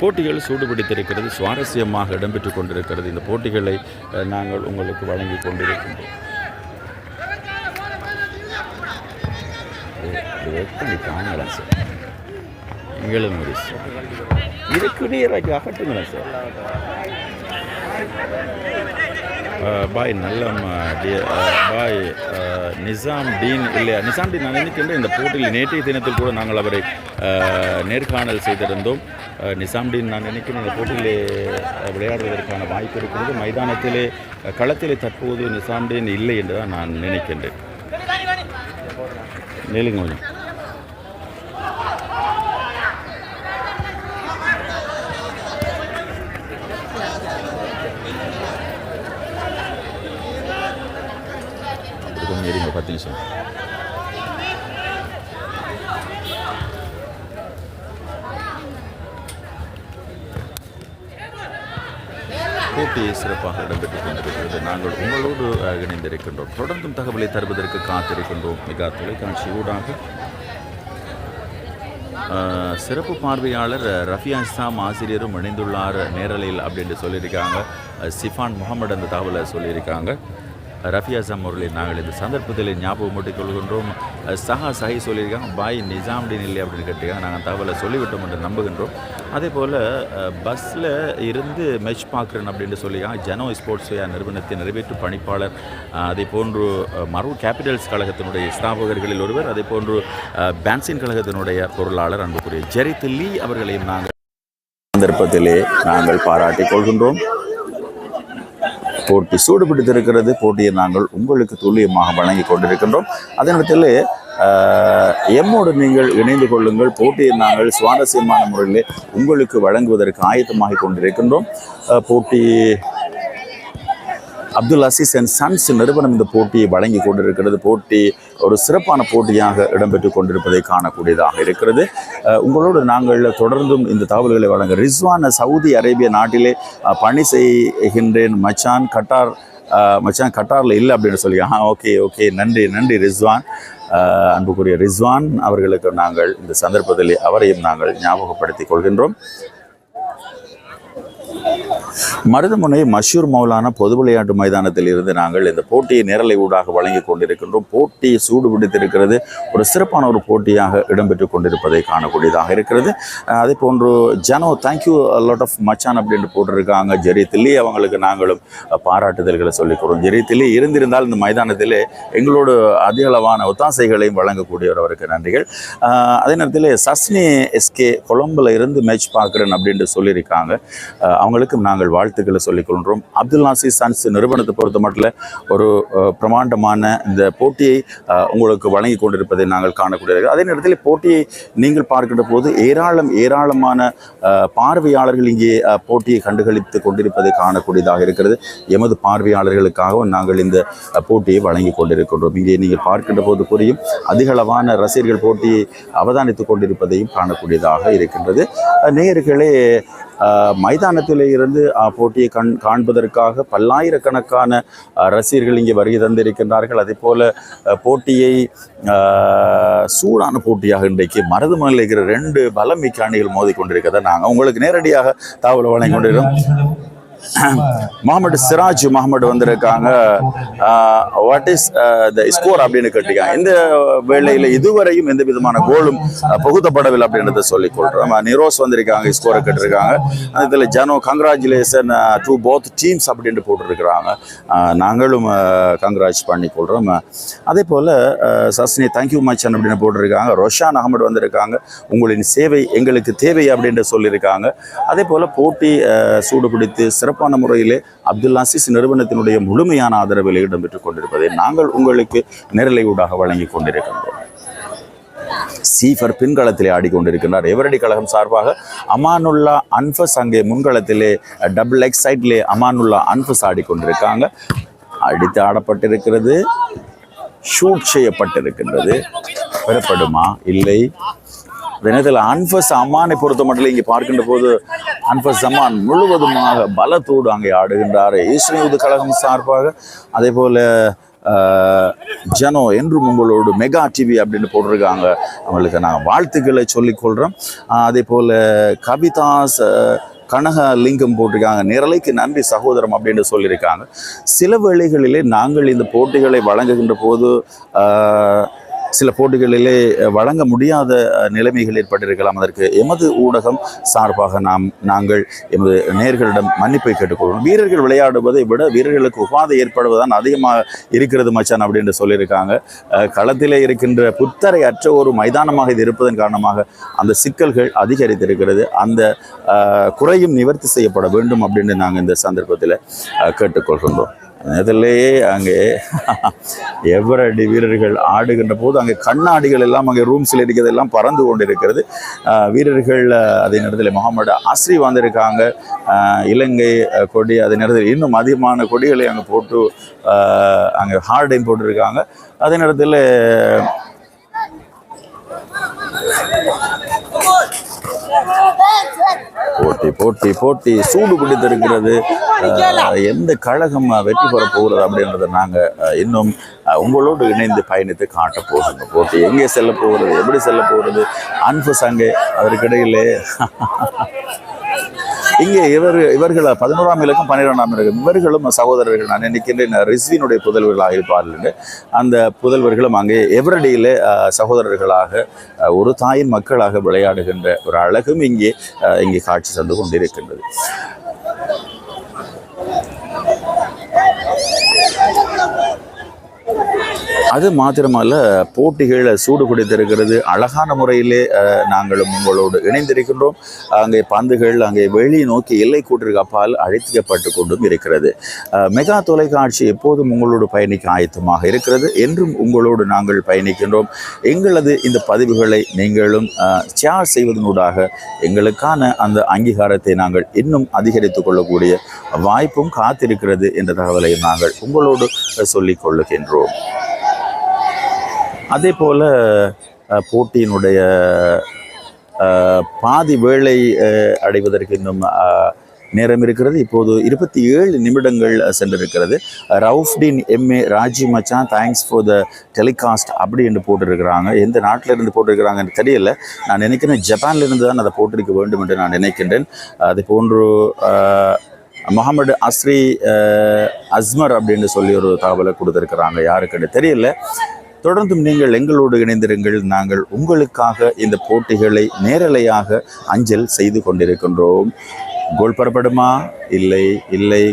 போட்டிகள் சூடுபிடித்திருக்கிறது. சுவாரஸ்யமாக இடம்பெற்று கொண்டிருக்கிறது. இந்த போட்டிகளை நாங்கள் உங்களுக்கு வழங்கி கொண்டிருக்கின்றோம். இது எப்படி தாங்கலாம் சார் எங்களும் இது கிளியராக்கி அகட்டுங்களேன் சார் பாய் நல்லம் பாய் நிசாம் டீன் இல்லையா நிசாம் டீன் நான் நினைக்கின்ற இந்த போட்டியில் நேற்றைய தினத்தில் கூட நாங்கள் அவரை நேர்காணல் செய்திருந்தோம். நிசாம் டீன் நான் நினைக்கிறேன் இந்த போட்டியிலே விளையாடுவதற்கான வாய்ப்பு இருக்கிறது. மைதானத்திலே களத்திலே தற்போது நிசாம் டீன் இல்லை என்று தான் நான் நினைக்கின்றேன். மேலும் கொஞ்சம் இருங்க 10 நிமிஷம். போட்டி சிறப்பாக இடம்பெற்றுக் கொண்டிருக்கிறது. நாங்கள் உங்களோடு இணைந்திருக்கின்றோம். தொடர்ந்தும் தகவலை தருவதற்கு காத்திருக்கின்றோம். மிக தொலைக்காட்சி ஊடாக சிறப்பு பார்வையாளர் ரஃபியா இஸ்லாம் ஆசிரியரும் இணைந்துள்ளார் நேரலையில் அப்படின்னு சொல்லியிருக்காங்க. சிஃபான் முகமது அந்த தகவலை சொல்லியிருக்காங்க. ரஃபியா இஸ்லாம் அவர்களை நாங்கள் இந்த சந்தர்ப்பத்தில் ஞாபகம் ஊட்டிக் கொள்கின்றோம். சஹி சொல்லியிருக்காங்க பாய் நிசாம்டீன் இல்லை அப்படின்னு கேட்டிருக்காங்க. நாங்கள் தகவலை சொல்லிவிட்டோம் என்று நம்புகின்றோம். அதே போல் பஸ்ஸில் இருந்து மேட்ச் பார்க்குறேன் அப்படின்னு சொல்லியிருக்காங்க. ஜனோ ஸ்போர்ட்ஸ் நிறுவனத்தின் நிறைவேற்று பணிப்பாளர், அதே போன்று மரூர் கேபிட்டல்ஸ் கழகத்தினுடைய ஸ்தாபகர்களில் ஒருவர், அதே போன்று பேன்சின் கழகத்தினுடைய பொருளாளர் அன்புக்குரிய ஜெரித் லீ அவர்களையும் நாங்கள் சந்தர்ப்பத்திலே நாங்கள் பாராட்டிக் கொள்கின்றோம். போட்டி சூடுபிடித்திருக்கிறது. போட்டியை நாங்கள் உங்களுக்கு துல்லியமாக வழங்கி கொண்டிருக்கின்றோம். அதே நேரத்தில் எம்மோடு நீங்கள் இணைந்து கொள்ளுங்கள். போட்டியை நாங்கள் சுவாரஸ்யமான முறையில் உங்களுக்கு வழங்குவதற்கு ஆயத்தமாகி கொண்டிருக்கின்றோம். போட்டி அப்துல் அசீஸ் அண்ட் சன்ஸ் நிறுவனம் இந்த போட்டியை வழங்கி கொண்டிருக்கிறது. போட்டி ஒரு சிறப்பான போட்டியாக இடம்பெற்றுக் கொண்டிருப்பதை காணக்கூடியதாக இருக்கிறது. உங்களோடு நாங்கள் தொடர்ந்தும் இந்த தகவல்களை வழங்க ரிஸ்வான் சவுதி அரேபிய நாட்டிலே பணி செய்கின்றேன் மச்சான் கட்டாரில் இல்லை அப்படின்னு சொல்லி ஓகே நன்றி ரிஸ்வான். அன்புக்குரிய ரிஸ்வான் அவர்களுக்கு நாங்கள் இந்த சந்தர்ப்பத்தில் அவரையும் நாங்கள் ஞாபகப்படுத்திக் கொள்கின்றோம். மருதமுனை மஷூர் மௌலானா பொது விளையாட்டு மைதானத்தில் இருந்து நாங்கள் இந்த போட்டியை நேரலை ஊடாக வழங்கி கொண்டிருக்கின்றோம். போட்டி சூடு பிடித்திருக்கிறது. ஒரு சிறப்பான ஒரு போட்டியாக இடம்பெற்றுக் கொண்டிருப்பதை காணக்கூடியதாக இருக்கிறது. அதே போன்று ஜனோ தேங்க்யூ லாட் ஆஃப் மச்சான் அப்படின்னு போட்டிருக்காங்க. ஜெரித் லீ அவங்களுக்கு நாங்களும் பாராட்டுதல்களை சொல்லிக்கிறோம். ஜெரித் லீ இருந்திருந்தால் இந்த மைதானத்திலே எங்களோடு அதிகளவான ஒத்தாசைகளையும் வழங்கக்கூடியவர், அவருக்கு நன்றிகள். அதே நேரத்தில் சஸ்னி எஸ்கே கொலம்பில் இருந்து மேட்ச் பார்க்குறேன் அப்படின்ட்டு சொல்லியிருக்காங்க. அவங்களுக்கும் நாங்கள் வாழ்த்துக்களை சொல்லிக்கொள்கிறோம். அப்துல் நாசிர் சன்ஸ் நிறுவனத்தை பொறுத்த மட்டும் ஒரு பிரமாண்டமான இந்த போட்டியை உங்களுக்கு வழங்கி கொண்டிருப்பதை நாங்கள் காணக்கூடியது. அதே நேரத்தில் போட்டியை நீங்கள் பார்க்கின்ற போது ஏராளமான பார்வையாளர்கள் இங்கே போட்டியை கண்டுகளித்து கொண்டிருப்பதை காணக்கூடியதாக இருக்கிறது. எமது பார்வையாளர்களுக்காகவும் நாங்கள் இந்த போட்டியை வழங்கி கொண்டிருக்கின்றோம். இங்கே நீங்கள் பார்க்கின்ற போது புரியும் அதிகளவான ரசிகர்கள் போட்டியை அவதானித்துக் கொண்டிருப்பதையும் காணக்கூடியதாக இருக்கின்றது. நேயர்களே, மைதானத்தில் இருந்து போட்டியை காண்பதற்காக பல்லாயிரக்கணக்கான ரசிகர்கள் இங்கே வருகை தந்திருக்கின்றார்கள். அதே போல் போட்டியை சூடான போட்டியாக இன்றைக்கு மருதமலையில் இருக்கிற 2 பலமிக்க அணிகள் மோதிக்கொண்டிருக்கிறத நாங்கள் உங்களுக்கு நேரடியாக தகவல் வழங்கி கொண்டிருக்கிறோம். முகமது சிராஜ் வந்திருக்காங்க. வாட் இஸ் த ஸ்கோர் அப்படின்னு கேட்டிருக்காங்க. இந்த வேளையில் இதுவரையும் எந்த விதமான கோலும் புகுத்தப்படவில்லை அப்படின்றத சொல்லிக் கொள்கிறோம். நிரோஸ் வந்திருக்காங்க, ஸ்கோரை கேட்டிருக்காங்க. அதில் ஜனோ கங்க்ராச்சுலேஷன் டு போத் டீம்ஸ் அப்படின்ட்டு போட்டுருக்குறாங்க. நாங்களும் கங்க்ராச் பண்ணி கொள்கிறோம். அதே போல் சஸ்னி தேங்க்யூ மச்சன் அப்படின்னு போட்டிருக்காங்க. ரோஷான் அகமது வந்திருக்காங்க. உங்களின் சேவை எங்களுக்கு தேவை அப்படின்ட்டு சொல்லியிருக்காங்க. அதே போல் போட்டி சூடுபிடித்து சிறப்பான முறையிலே அப்துல் அசீஸ் நிறுவனத்தினுடைய முழுமையான ஆதரவில் இடம்பெற்றுக் கொண்டிருப்பதை நாங்கள் உங்களுக்கு நேரலை ஊடாக வழங்கி கொண்டிருக்கின்றோம். சீஃபர் பின்களத்திலே ஆடிக்கொண்டிருக்கின்றார். எவரடி கழகம் சார்பாக அமானுல்லா அன்ஃபஸ் அங்கே முன்களத்திலே டபுள் லெக் சைட்லே அமானுல்லா அன்ஃபஸ் ஆடிக்கொண்டிருக்காங்க. அடித்து ஆடப்பட்டிருக்கிறது, ஷூட் செய்யப்பட்டிருக்கின்றது. பெறப்படுமா? இல்லை. தினத்தில் அன்ஃபஸ் அம்மானை பொறுத்த மட்டும் இங்கே பார்க்கின்ற போது அன்ஃபஸ் அம்மான் முழுவதுமாக பலத்தோடு அங்கே ஆடுகின்றார் ஈஸ்வரயூத கழகம் சார்பாக. அதே போல் ஜனோ என்றும் உங்களோடு மெகா டிவி அப்படின்னு போட்டிருக்காங்க. அவங்களுக்கு நாங்கள் வாழ்த்துக்களை சொல்லிக்கொள்கிறோம். அதே போல் கவிதாஸ் கனக லிங்கம் போட்டிருக்காங்க. நேரலைக்கு நன்றி சகோதரம் அப்படின்னு சொல்லியிருக்காங்க. சில வேளைகளிலே நாங்கள் இந்த போட்டிகளை வழங்குகின்ற போது சில போட்டிகளிலே வழங்க முடியாத நிலைமைகள் ஏற்பட்டிருக்கலாம். அதற்கு எமது ஊடகம் சார்பாக நாங்கள் எமது நேயர்களிடம் மன்னிப்பை கேட்டுக்கொள்வோம். வீரர்கள் விளையாடுவதை விட வீரர்களுக்கு உபாதை ஏற்படுவதுதான் அதிகமாக இருக்கிறது மச்சான் அப்படின்னு சொல்லியிருக்காங்க. களத்திலே இருக்கின்ற புத்தரை அற்ற ஒரு மைதானமாக இது இருப்பதன் காரணமாக அந்த சிக்கல்கள் அதிகரித்திருக்கிறது. அந்த குறையும் நிவர்த்தி செய்யப்பட வேண்டும் அப்படின்னு நாங்கள் இந்த சந்தர்ப்பத்தில் கேட்டுக்கொள்கின்றோம். அதிலேயே அங்கே எவரடி வீரர்கள் ஆடுகின்ற போது அங்கே கண்ணாடிகள் எல்லாம் அங்கே ரூம்ஸில் இருக்கிறது எல்லாம் பறந்து கொண்டு இருக்கிறது. வீரர்கள் அதே நேரத்தில் முகமது அஸ்ரி வந்திருக்காங்க. இலங்கை கொடி அதே நேரத்தில் இன்னும் அதிகமான கொடிகளை அங்கே போட்டு அங்கே ஹார்டையும் போட்டிருக்காங்க. அதே நேரத்தில் போட்டி போட்டி போட்டி சூடு பிடித்திருக்கிறது. எந்த கழகம் வெற்றி பெற போகிறது அப்படின்றத நாங்கள் இன்னும் உங்களோடு இணைந்து பயணித்து காட்ட போகிறோம். போட்டி எங்கே செல்ல போகிறது, எப்படி செல்ல போகிறது, அன்பஸ் அங்கே அதற்கிடையிலே இங்கே இவர்கள் 11ஆம் இலக்கம் 12ஆம் இலக்கம் இவர்களும் சகோதரர்கள். நான் நினைக்கின்றேன் ரிஸ்வினுடைய புதல்வர்களாக இருப்பார்கள். அந்த புதல்வர்களும் அங்கே எவரடியிலே சகோதரர்களாக ஒரு தாயின் மக்களாக விளையாடுகின்ற ஒரு அழகும் இங்கே காட்சி தந்து கொண்டிருக்கின்றது. அது மாத்திரமல்ல, போட்டிகள் சூடு பிடித்திருக்கிறது. அழகான முறையிலே நாங்களும் உங்களோடு இணைந்திருக்கின்றோம். அங்கே பந்துகள் அங்கே வெளியே நோக்கி எல்லை கூட்டிற்கு அப்பால் அழைக்கப்பட்டு கொண்டும் இருக்கிறது. மெகா தொலைக்காட்சி எப்போதும் உங்களோடு பயணிக்க ஆயத்தமாக இருக்கிறது. என்றும் உங்களோடு நாங்கள் பயணிக்கின்றோம். எங்களது இந்த பதிவுகளை நீங்களும் ஷேர் செய்வதனூடாக எங்களுக்கான அந்த அங்கீகாரத்தை நாங்கள் இன்னும் அதிகரித்துக் கொள்ளக்கூடிய வாய்ப்பும் காத்திருக்கிறது என்ற தகவலையும் நாங்கள் உங்களோடு சொல்லிக் கொள்ளுகின்றோம். அதே போல் போட்டியினுடைய பாதி வேளை அடைவதற்கு இன்னும் நேரம் இருக்கிறது. இப்போது 27 நிமிடங்கள் சென்றிருக்கிறது. ரவுஃப்டீன் எம்ஏ ராஜி மச்சான் தேங்க்ஸ் ஃபார் த டெலிகாஸ்ட் அப்படி என்று போட்டிருக்கிறாங்க. எந்த நாட்டில் இருந்து போட்டிருக்கிறாங்கன்னு தெரியல. நான் நினைக்கிறேன் ஜப்பான்லேருந்து தான் அதை போட்டிருக்க வேண்டும் என்று நான் நினைக்கின்றேன். அது போன்று முகமது அஸ்ரி அஸ்மர் அப்படின்னு சொல்லி ஒரு தகவலை கொடுத்துருக்குறாங்க. யாருக்குன்னு தெரியல. தொடர்ந்தும் நீங்கள் எங்களோடு இணைந்திருங்கள். நாங்கள் உங்களுக்காக இந்த போட்டிகளை நேரலையாக அஞ்சல் செய்து கொண்டிருக்கின்றோம். கோல் பெறப்படுமா? இல்லை,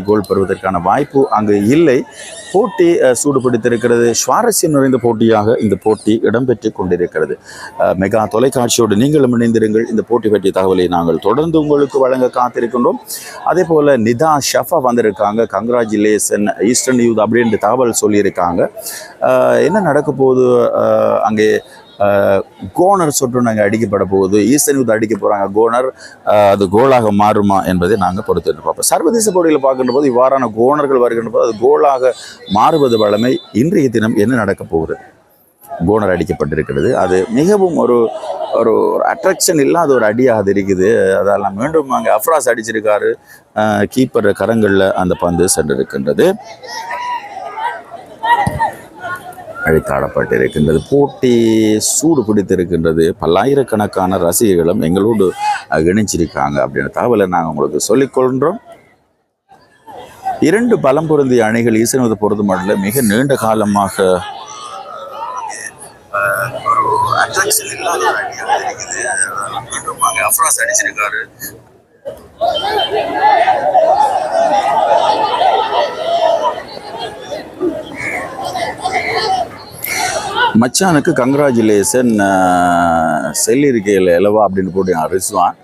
கோல் பெறுவதற்கான வாய்ப்பு அங்கு இல்லை. போட்டி சூடுபிடித்திருக்கிறது. சுவாரஸ்யம் நிறைந்த போட்டியாக இந்த போட்டி இடம்பெற்று கொண்டிருக்கிறது. மெகா தொலைக்காட்சியோடு நீங்களும் இணைந்திருங்கள். இந்த போட்டி பற்றிய தகவலை நாங்கள் தொடர்ந்து உங்களுக்கு வழங்க காத்திருக்கின்றோம். அதே போல் நிதா ஷஃபா வந்திருக்காங்க. கங்க்ராச்சுலேஷன் ஈஸ்டர்ன் யூத் அப்படின்ற தகவல் சொல்லியிருக்காங்க. என்ன நடக்க போகுது அங்கே? கோனர் சொட்டு நாங்கள் அடிக்கப்பட போகுது. ஈஸ்டர்ன் யூத் அடிக்க போகிறாங்க. கோனர் அது கோலாக மாறுமா என்பதை நாங்கள் பொறுத்து பார்ப்போம். சர்வதேச போட்டியில் பார்க்கின்ற போது இவ்வாறான கோனர்கள் வருகின்ற போது அது கோலாக மாறுவது வழமை. இன்றைய தினம் என்ன நடக்க போகுது? கோனர் அடிக்கப்பட்டிருக்கிறது. அது மிகவும் ஒரு அட்ராக்ஷன் இல்லாத ஒரு அடியாக இருக்குது. அதெல்லாம் மீண்டும் அங்கே அஃப்ராஸ் அடிச்சிருக்காரு. கீப்பர் கரங்களில் அந்த பந்து சென்றிருக்கின்றது. அழைத்தாடப்பட்டிருக்கின்றது. போட்டி சூடு பிடித்திருக்கின்றது. பல்லாயிரக்கணக்கான ரசிகர்களும் எங்களோடு இணைச்சிருக்காங்க அப்படின்ற தகவலை நாங்கள் உங்களுக்கு சொல்லிக்கொள்கிறோம். 2 பலம் பொருந்திய அணிகள் ஈசனுவதை பொறுத்த மட்டும் மிக நீண்ட காலமாக அடிச்சிருக்காரு. மச்சானுக்கு கங்க்ராச்சுலேஷன் செல்லிருக்கையில் எலவா அப்படின்னு போட்டு ரிஸ்வான்.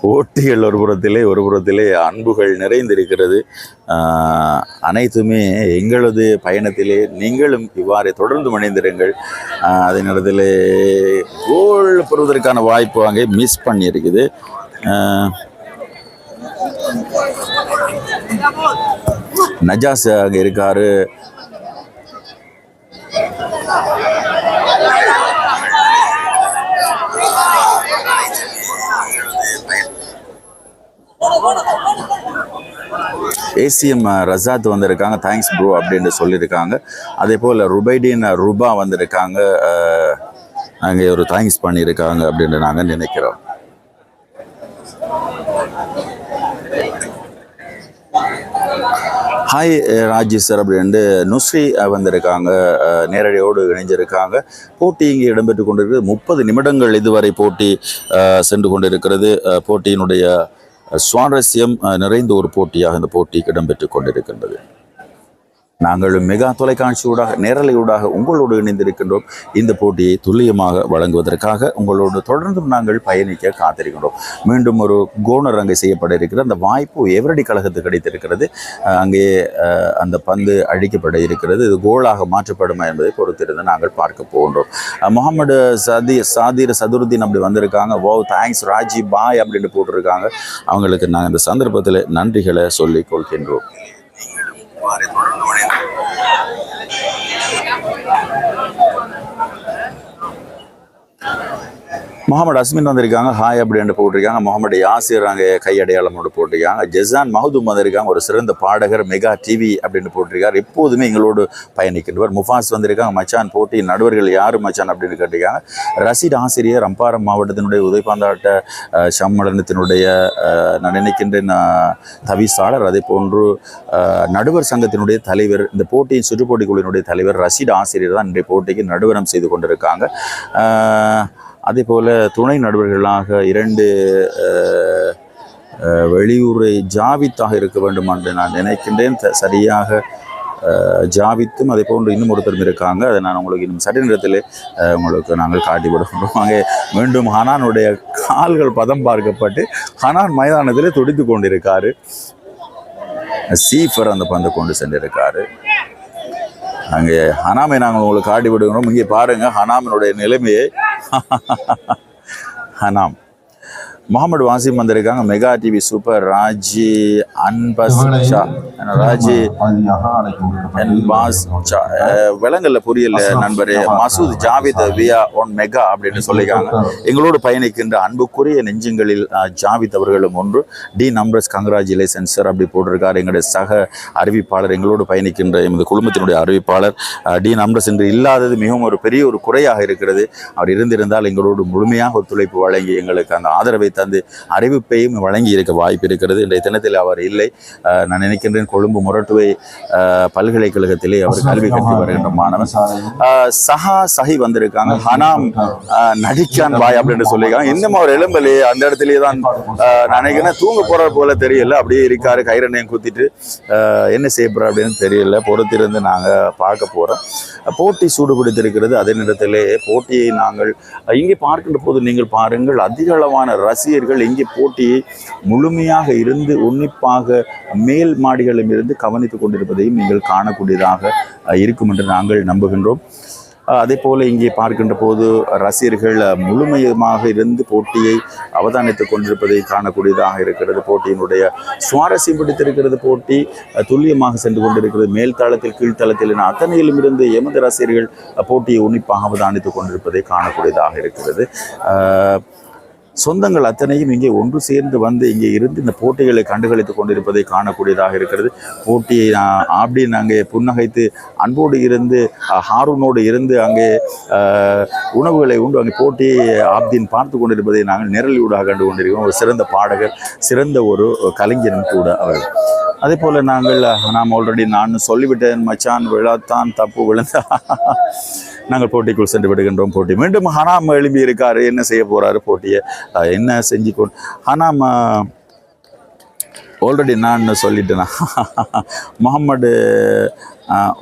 போட்டிகள் ஒரு புறத்திலே அன்புகள் நிறைந்திருக்கிறது. அனைத்துமே எங்களது பயணத்திலே நீங்களும் இவ்வாறு தொடர்ந்து இணைந்திருங்கள். அதே நேரத்தில் கோல் பெறுவதற்கான வாய்ப்பு அங்கே மிஸ் பண்ணியிருக்குது. நஜாஸ் அங்கே இருக்காரு. ஏசிஎம் ரசாத் வந்திருக்காங்க. தேங்க்ஸ் ப்ரோ அப்படின்னு சொல்லியிருக்காங்க. அதே போல் ருபைடீன் ரூபா வந்திருக்காங்க. அங்கே ஒரு தேங்க்ஸ் பண்ணியிருக்காங்க அப்படின்னு நாங்கள் நினைக்கிறோம். ஹாய் ராஜி சார் அப்படின்ட்டு நுஸ்ரி வந்திருக்காங்க, நேரடியோடு இணைஞ்சிருக்காங்க. போட்டி இங்கே இடம்பெற்று கொண்டிருக்கிறது. 30 நிமிடங்கள் இதுவரை போட்டி சென்று கொண்டிருக்கிறது. போட்டியினுடைய சுவாரஸ்யம் நிறைந்த ஒரு போட்டியாக இந்த போட்டிக்கு இடம்பெற்று கொண்டிருக்கின்றது. நாங்கள் மெகா தொலைக்காட்சியூடாக நேரலையூடாக உங்களோடு இணைந்திருக்கின்றோம். இந்த போட்டியை துல்லியமாக வழங்குவதற்காக உங்களோடு தொடர்ந்தும் நாங்கள் பயணிக்க காத்திருக்கின்றோம். மீண்டும் ஒரு கோணர் அங்கே செய்யப்பட இருக்கிறது. அந்த வாய்ப்பு எவரடி கழகத்துக்கு கிடைத்திருக்கிறது. அங்கே அந்த பந்து அழிக்கப்பட இருக்கிறது. இது கோலாக மாற்றப்படுமா என்பதை பொறுத்திருந்து நாங்கள் பார்க்க போகின்றோம். முகமது சாதிர் சதுருதீன் அப்படி வந்திருக்காங்க. வோ தேங்க்ஸ் ராஜி பாய் அப்படின்னு போட்டிருக்காங்க. அவங்களுக்கு நாங்கள் இந்த சந்தர்ப்பத்தில் நன்றிகளை சொல்லிக் கொள்கின்றோம். முகமது அஸ்மின் வந்திருக்காங்க, ஹாய் அப்படின்னு போட்டிருக்காங்க. முகமது யாசிர் அங்கே கையடையாளமோடு போட்டிருக்காங்க. ஜெசான் மஹதூம் வந்திருக்காங்க, ஒரு சிறந்த பாடகர், மெகா டிவி அப்படின்னு போட்டிருக்காரு, எப்போதுமே எங்களோடு பயணிக்கின்றவர். முஃபாஸ் வந்திருக்காங்க, மச்சான் போட்டி நடுவர்கள் யார் மச்சான் அப்படின்னு கேட்டிருக்காங்க. ரசீட் ஆசிரியர், அம்பாரம் மாவட்டத்தினுடைய உதைப்பாந்தாட்ட சம்மேளனத்தினுடைய நான் நினைக்கின்றேன் தவிசாளர், அதே போன்று நடுவர் சங்கத்தினுடைய தலைவர், இந்த போட்டியின் சுற்றுப்போட்டி குழுவினுடைய தலைவர் ரசீட் ஆசிரியர் தான் இன்றைய போட்டிக்கு நடுவரம் செய்து கொண்டிருக்காங்க. அதே போல் துணை நடுவர்களாக 2 வெளியூரை ஜாவித்தாக இருக்க வேண்டும் என்று நான் நினைக்கின்றேன். சரியாக ஜாவித்தும் அதே போன்று இன்னும் ஒருத்தரும் இருக்காங்க. அதை நான் உங்களுக்கு இன்னும் சரி நேரத்தில் உங்களுக்கு நாங்கள் காட்டிவிடுகிறோம். அங்கே மீண்டும் ஹனானுடைய கால்கள் பதம் பார்க்கப்பட்டு ஹனான் மைதானத்தில் துடித்து கொண்டிருக்காரு. சீஃபர் அந்த பந்தை கொண்டு சென்றிருக்காரு. அங்கே ஹனாமை நாங்கள் உங்களுக்கு காட்டி விடுகிறோம். இங்கே பாருங்கள் ஹனாமினுடைய நிலைமையை. ஹனாம் முகமது வாசிம் வந்திருக்காங்க. மெகா டிவி சூப்பர் ராஜி அன்பஸ் ராஜி விலங்கல்ல புரியல நண்பரே. மசூத் ஜாவித் வியா ஒன் மெகா அப்படின்னு சொல்லியிருக்காங்க. எங்களோடு பயணிக்கின்ற அன்புக்குரிய நெஞ்சங்களில் ஜாவித் அவர்களும் ஒன்று. டி நம்பர்ஸ் கங்க்ராச்சுலேஷன் சார் அப்படி போட்டிருக்காரு. எங்களுடைய சக அறிவிப்பாளர், எங்களோடு பயணிக்கின்ற எமது குழுமத்தினுடைய அறிவிப்பாளர் டி நம்பர்ஸ் என்று இல்லாதது மிகவும் ஒரு பெரிய ஒரு குறையாக இருக்கிறது. அவர் இருந்திருந்தால் எங்களோடு முழுமையாக ஒத்துழைப்பு வழங்கி எங்களுக்கு அந்த ஆதரவை தந்து அறிவிப்பையும் வழங்கி இருக்க வாய்ப்பு இருக்கிறது. இன்றைய தினத்தில் அவர் இல்லை. நான் நினைக்கின்றேன் கொழும்பு முரட்டுவை பல்கலைக்கழகத்திலே அவர் கல்வி கற்று வருகின்ற மாணவன். சஹா சஹி வந்திருக்காங்க. ஹனாம் நடிக்கான் பாய் அப்படின்னு சொல்லியிருக்காங்க. இன்னும் அவர் எலும்பலே அந்த இடத்துலயே தான் நினைக்கிறேன் தூங்க போற போல தெரியல, அப்படியே இருக்காரு. கைரண்யம் குத்திட்டு என்ன செய்ய போற அப்படின்னு தெரியல. பொறுத்திருந்து நாங்க பார்க்க போறோம். போட்டி சூடு பிடித்திருக்கிறது. அதே நேரத்திலே போட்டியை நாங்கள் இங்கே பார்க்கின்ற போது நீங்கள் பாருங்கள், அதிக அளவான ரசிகர்கள் இங்கே போட்டியை முழுமையாக இருந்து உன்னிப்பாக மேல் மாடிகளிலும் இருந்து கவனித்துக் கொண்டிருப்பதையும் நீங்கள் காணக்கூடியதாக இருக்கும் என்று நாங்கள் நம்புகின்றோம். அதே போல் இங்கே பார்க்கின்ற போது ரசிகர்கள் முழுமையமாக இருந்து போட்டியை அவதானித்துக் கொண்டிருப்பதை காணக்கூடியதாக இருக்கிறது. போட்டியினுடைய சுவாரஸ்யம் பிடித்திருக்கிறது. போட்டி துல்லியமாக சென்று கொண்டிருக்கிறது. மேல்தளத்தில் கீழ்த்தளத்தில் என அத்தனையிலும் இருந்து எமது ரசிகர்கள் போட்டியை உன்னிப்பாக அவதானித்துக் கொண்டிருப்பதை காணக்கூடியதாக இருக்கிறது. சொந்தங்கள் அத்தனையும் இங்கே ஒன்று சேர்ந்து வந்து இங்கே இருந்து இந்த போட்டிகளை கண்டுகளித்துக் கொண்டிருப்பதை காணக்கூடியதாக இருக்கிறது. போட்டியை ஆப்டின் அங்கே புன்னகைத்து அன்போடு இருந்து ஹாரூனோடு இருந்து அங்கே உணவுகளை உண்டு அங்கே போட்டியை ஆப்தின் பார்த்து கொண்டிருப்பதை நாங்கள் நிரலியூடாக கண்டு கொண்டிருக்கிறோம். ஒரு சிறந்த பாடகர், சிறந்த ஒரு கலைஞரும் கூட அவர். அதே போல் நாங்கள் நாம் ஆல்ரெடி நான் சொல்லிவிட்டேன் மச்சான் விழாத்தான் தப்பு விழுந்தா நாங்கள் போட்டிக்குள் சென்று விடுகின்றோம். போட்டி மீண்டும் ஹனாம் எழுப்பி இருக்காரு. என்ன செய்ய போகிறாரு, போட்டியை என்ன செஞ்சு கொண்டு ஹனாம் ஆல்ரெடி நான் சொல்லிட்டேன்னா முகமது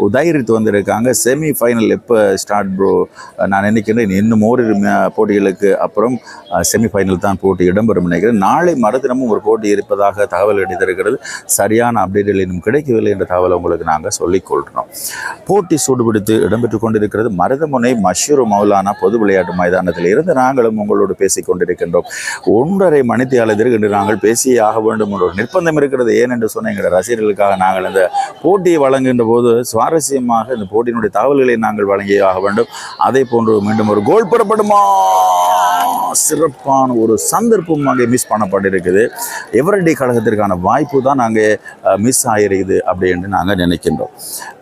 உதைரித்து வந்திருக்காங்க. செமி ஃபைனல் எப்போ ஸ்டார்ட் ப்ரோ? நான் நினைக்கிறேன் இன்னும் ஓரிரு போட்டிகளுக்கு அப்புறம் செமிஃபைனல் தான் போட்டி இடம்பெறும் நினைக்கிறேன். நாளை மறுதினமும் ஒரு போட்டி இருப்பதாக தகவல் கிடைத்திருக்கிறது. சரியான அப்டேட்டுகள் இன்னும் கிடைக்கவில்லை என்ற தகவலை உங்களுக்கு நாங்கள் சொல்லிக்கொள்கிறோம். போட்டி சூடுபிடித்து இடம்பெற்று கொண்டிருக்கிறது. மருதமுனை மஷூர் மௌலானா பொது விளையாட்டு மைதானத்தில் இருந்து நாங்களும் உங்களோடு பேசிக் கொண்டிருக்கின்றோம். 1.5 மணித்தியாலத்திற்கு இன்று நாங்கள் பேசியே ஆக வேண்டும் என்ற ஒரு நிர்பந்தம் இருக்கிறது. ஏனென்று சொன்ன எங்களுடைய ரசிகர்களுக்காக நாங்கள் இந்த போட்டியை வழங்குகின்ற போது சுவாரஸ்யமாக இந்த போட்டியினுடைய தகவல்களை நாங்கள் வழங்கியாக வேண்டும். அதே போன்று மீண்டும் ஒரு கோல் பெறப்படுமா, சிறப்பான ஒரு சந்தர்ப்பம் அங்கே மிஸ் பண்ணப்பட்டிருக்குது. எவரடி கழகத்திற்கான வாய்ப்பு தான் அங்கே மிஸ் ஆகிருக்குது அப்படின்னு நாங்கள் நினைக்கின்றோம்.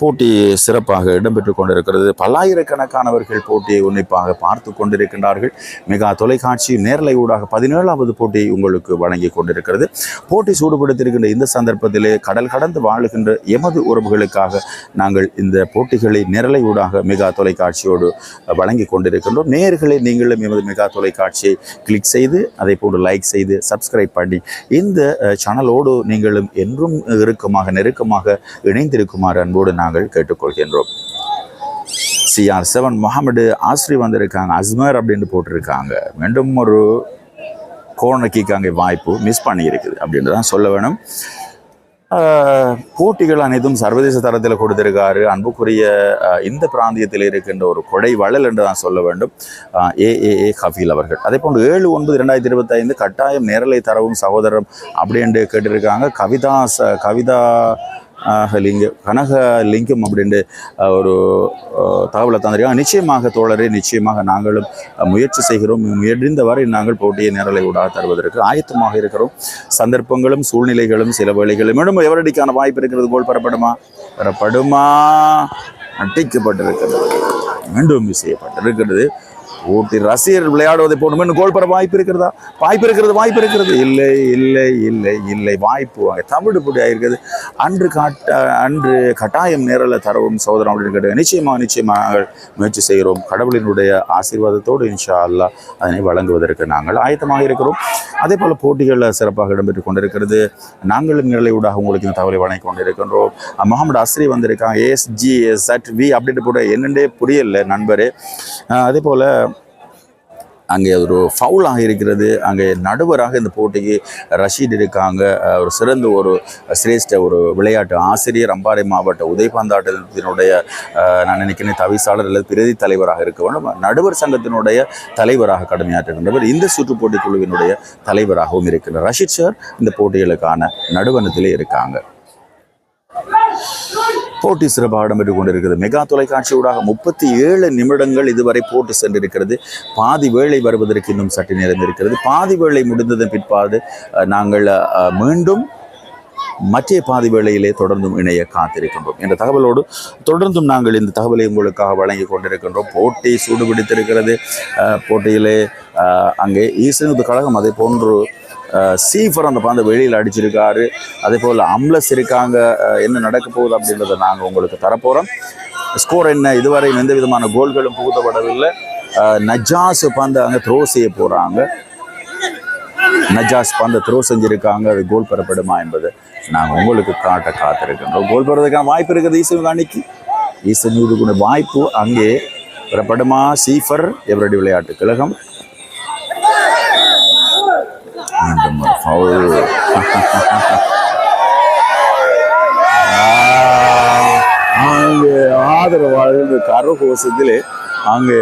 போட்டி சிறப்பாக இடம்பெற்று கொண்டிருக்கிறது. பல்லாயிரக்கணக்கானவர்கள் போட்டியை உன்னிப்பாக பார்த்து கொண்டிருக்கின்றார்கள். மெகா தொலைக்காட்சி நேரலை ஊடாக 17வது போட்டி உங்களுக்கு வழங்கி கொண்டிருக்கிறது. போட்டி சூடுபடுத்தியிருக்கின்ற இந்த சந்தர்ப்பத்திலே கடல் கடந்து வாழுகின்ற எமது உறவுகளுக்காக நாங்கள் இந்த போட்டிகளை நேரலை ஊடாக மெகா தொலைக்காட்சியோடு வழங்கி கொண்டிருக்கின்றோம். நேயர்களை நீங்களும் எமது மெகா தொலைக்காட்சியை கிளிக் செய்து அதை போன்று லைக் செய்து சப்ஸ்கிரைப் பண்ணி இந்த சேனலோடு நீங்களும் என்றும் நெருக்கமாக இணைந்திருக்குமாறு அன்போடு நாங்கள் கேட்டுக்கொள்கின்றோம். CR7 முகமது ஆஸ்ரி வந்திருக்காங்க, அஸ்மர் அப்படின்னு போட்டிருக்காங்க. மீண்டும் ஒரு கோர்னர் கிக் அங்கே வாய்ப்பு மிஸ் பண்ணியிருக்குது அப்படின்னு தான் சொல்ல வேணும். போட்டிகள் அனைத்தும் சர்வதேச தரத்தில் கொடுத்திருக்காரு. அன்புக்குரிய இந்த பிராந்தியத்தில் இருக்கின்ற ஒரு கொடை வள்ளல் என்று தான் சொல்ல வேண்டும் ஏஏஏ ஹஃபீல் அவர்கள். அதே போன்று 7/9/2025 கட்டாயம் நேரலை தரவும் சகோதரம் அப்படின்னு கேட்டிருக்காங்க. கவிதா கனக லிங்கம் அப்படின்ட்டு ஒரு தகவலை தந்திருக்காங்க. நிச்சயமாக தோழரே, நிச்சயமாக நாங்களும் முயற்சி செய்கிறோம். முயன்றவரை நாங்கள் போட்டியை நேரலை ஊடாக தருவதற்கு ஆயத்தமாக இருக்கிறோம். சந்தர்ப்பங்களும் சூழ்நிலைகளும் சில வேளைகளும் மீண்டும் எவரடிக்கான வாய்ப்பு இருக்கிறது. கோல் பெறப்படுமா அட்டிக்கப்பட்டிருக்கிறது, மீண்டும் செய்யப்பட்டிருக்கிறது. ஊட்டி ரசிகர் விளையாடுவதை போன்று இன்னும் கோல் பெற வாய்ப்பு இருக்கிறதா? வாய்ப்பு இருக்கிறது. இல்லை வாய்ப்பு தவிடுபடி ஆகிருக்கிறது. அன்று கட்டாயம் நேரில் தரவும் சோதரம் அப்படின்னு கேட்டு நிச்சயமாக நாங்கள் முயற்சி செய்கிறோம். கடவுளினுடைய ஆசீர்வாதத்தோடு இன்ஷா அல்லாஹ் அதனை வழங்குவதற்கு நாங்கள் ஆயத்தமாக இருக்கிறோம். அதே போல் போட்டிகளில் சிறப்பாக இடம்பெற்று கொண்டிருக்கிறது. நாங்களும் நிலை ஊடாக உங்களுக்கு இந்த தகவலை வழங்கி கொண்டிருக்கின்றோம். முகமது அஸ்ரி வந்திருக்காங்க. SGZV அப்படின்ட்டு கூட என்னென்றே புரியல நண்பரே. அதே போல் அங்கே ஒரு ஃபவுலாக இருக்கிறது. அங்கே நடுவராக இந்த போட்டிக்கு ரஷீத் இருக்காங்க. ஒரு சிறந்த ஒரு சிரேஷ்ட ஒரு விளையாட்டு ஆசிரியர். அம்பாறை மாவட்ட உதைப்பந்தாட்டத்தினுடைய நான் நினைக்கிறேன் தவிசாளர் அல்லது பிரதி தலைவராக இருக்க வேண்டும். நடுவர் சங்கத்தினுடைய தலைவராக கடமையாற்றுகின்றவர். இந்த சுற்றுப்போட்டி குழுவினுடைய தலைவராகவும் இருக்கிறார். ரஷீத் சார் இந்த போட்டிகளுக்கான நடுவணத்திலே இருக்காங்க. போட்டி சிறப்பாக இடம்பெற்றுக் கொண்டிருக்கிறது. மெகா தொலைக்காட்சியூடாக 37 நிமிடங்கள் இதுவரை போட்டு சென்றிருக்கிறது. பாதி வேளை வருவதற்கு இன்னும் சற்று நேரம் இருக்கிறது. பாதி வேளை முடிந்ததன் பிற்பாடு நாங்கள் மீண்டும் மற்ற பாதி வேளையிலே தொடர்ந்தும் இணைய காத்திருக்கின்றோம் என்ற தகவலோடு தொடர்ந்தும் நாங்கள் இந்த தகவலை உங்களுக்காக வழங்கி கொண்டிருக்கின்றோம். போட்டி சூடுபிடித்திருக்கிறது. போட்டியிலே அங்கே ஈசனுக்கு கழகம் அதே போன்று சீஃபர் அந்த பந்த வெளியில் அடிச்சிருக்காரு. அதே போல் அம்லஸ் இருக்காங்க. என்ன நடக்க போகுது அப்படின்றத நாங்கள் உங்களுக்கு தரப்போகிறோம். ஸ்கோர் என்ன, இதுவரை எந்த விதமான கோல்களும் புகுத்தப்படவில்லை. நஜாஸ் பந்து அங்கே த்ரோ செய்ய போகிறாங்க. நஜாஸ் பந்து த்ரோ செஞ்சுருக்காங்க. அது கோல் பெறப்படுமா என்பது நாங்கள் உங்களுக்கு காத்திருக்கின்றோம். கோல் பெறுவதற்கான வாய்ப்பு இருக்குது. ஈசனுக்கு வாய்ப்பு அங்கே பெறப்படுமா? சீஃபர் எவரடி விளையாட்டு கழகம் மீண்டும் ஒரு ஃபவுல். அங்கே ஆதரவாளர்கள் கரகோஷத்திலே அங்கே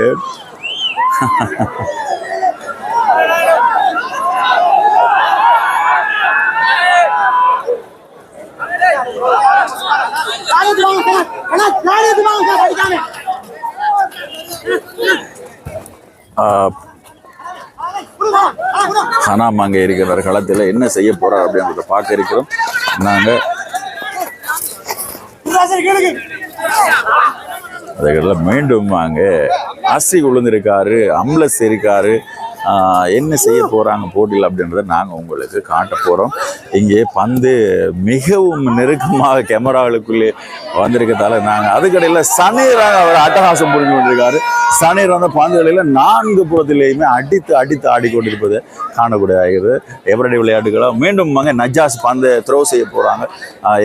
ஹனாம் அங்கே இருக்கிற களத்தில் என்ன செய்ய போறார் அப்படின்றத பார்க்க இருக்கிறோம். நாங்கள் அதுக்கெல்லாம் மீண்டும் அங்கே அஸ்ரி விழுந்திருக்காரு, அம்லஸ் இருக்காரு. என்ன செய்ய போகிறாங்க போட்டியில் அப்படின்றத நாங்கள் உங்களுக்கு காட்ட போகிறோம். இங்கே பந்து மிகவும் நெருக்கமாக கேமராவுக்குள்ளே வந்திருக்கிறதால நாங்கள் அதுக்கடையில் சனீராக அவர் அட்டகாசம் புரிஞ்சு கொண்டிருக்காரு. சனீர் அந்த பந்துகளில் 4 புறத்திலேயுமே அடித்து ஆடிக்கொண்டிருப்பதை காணக்கூடியது. எவரடி விளையாட்டுகளும் மீண்டும் அங்கே நஜாஸ் பந்து த்ரோ செய்ய போகிறாங்க.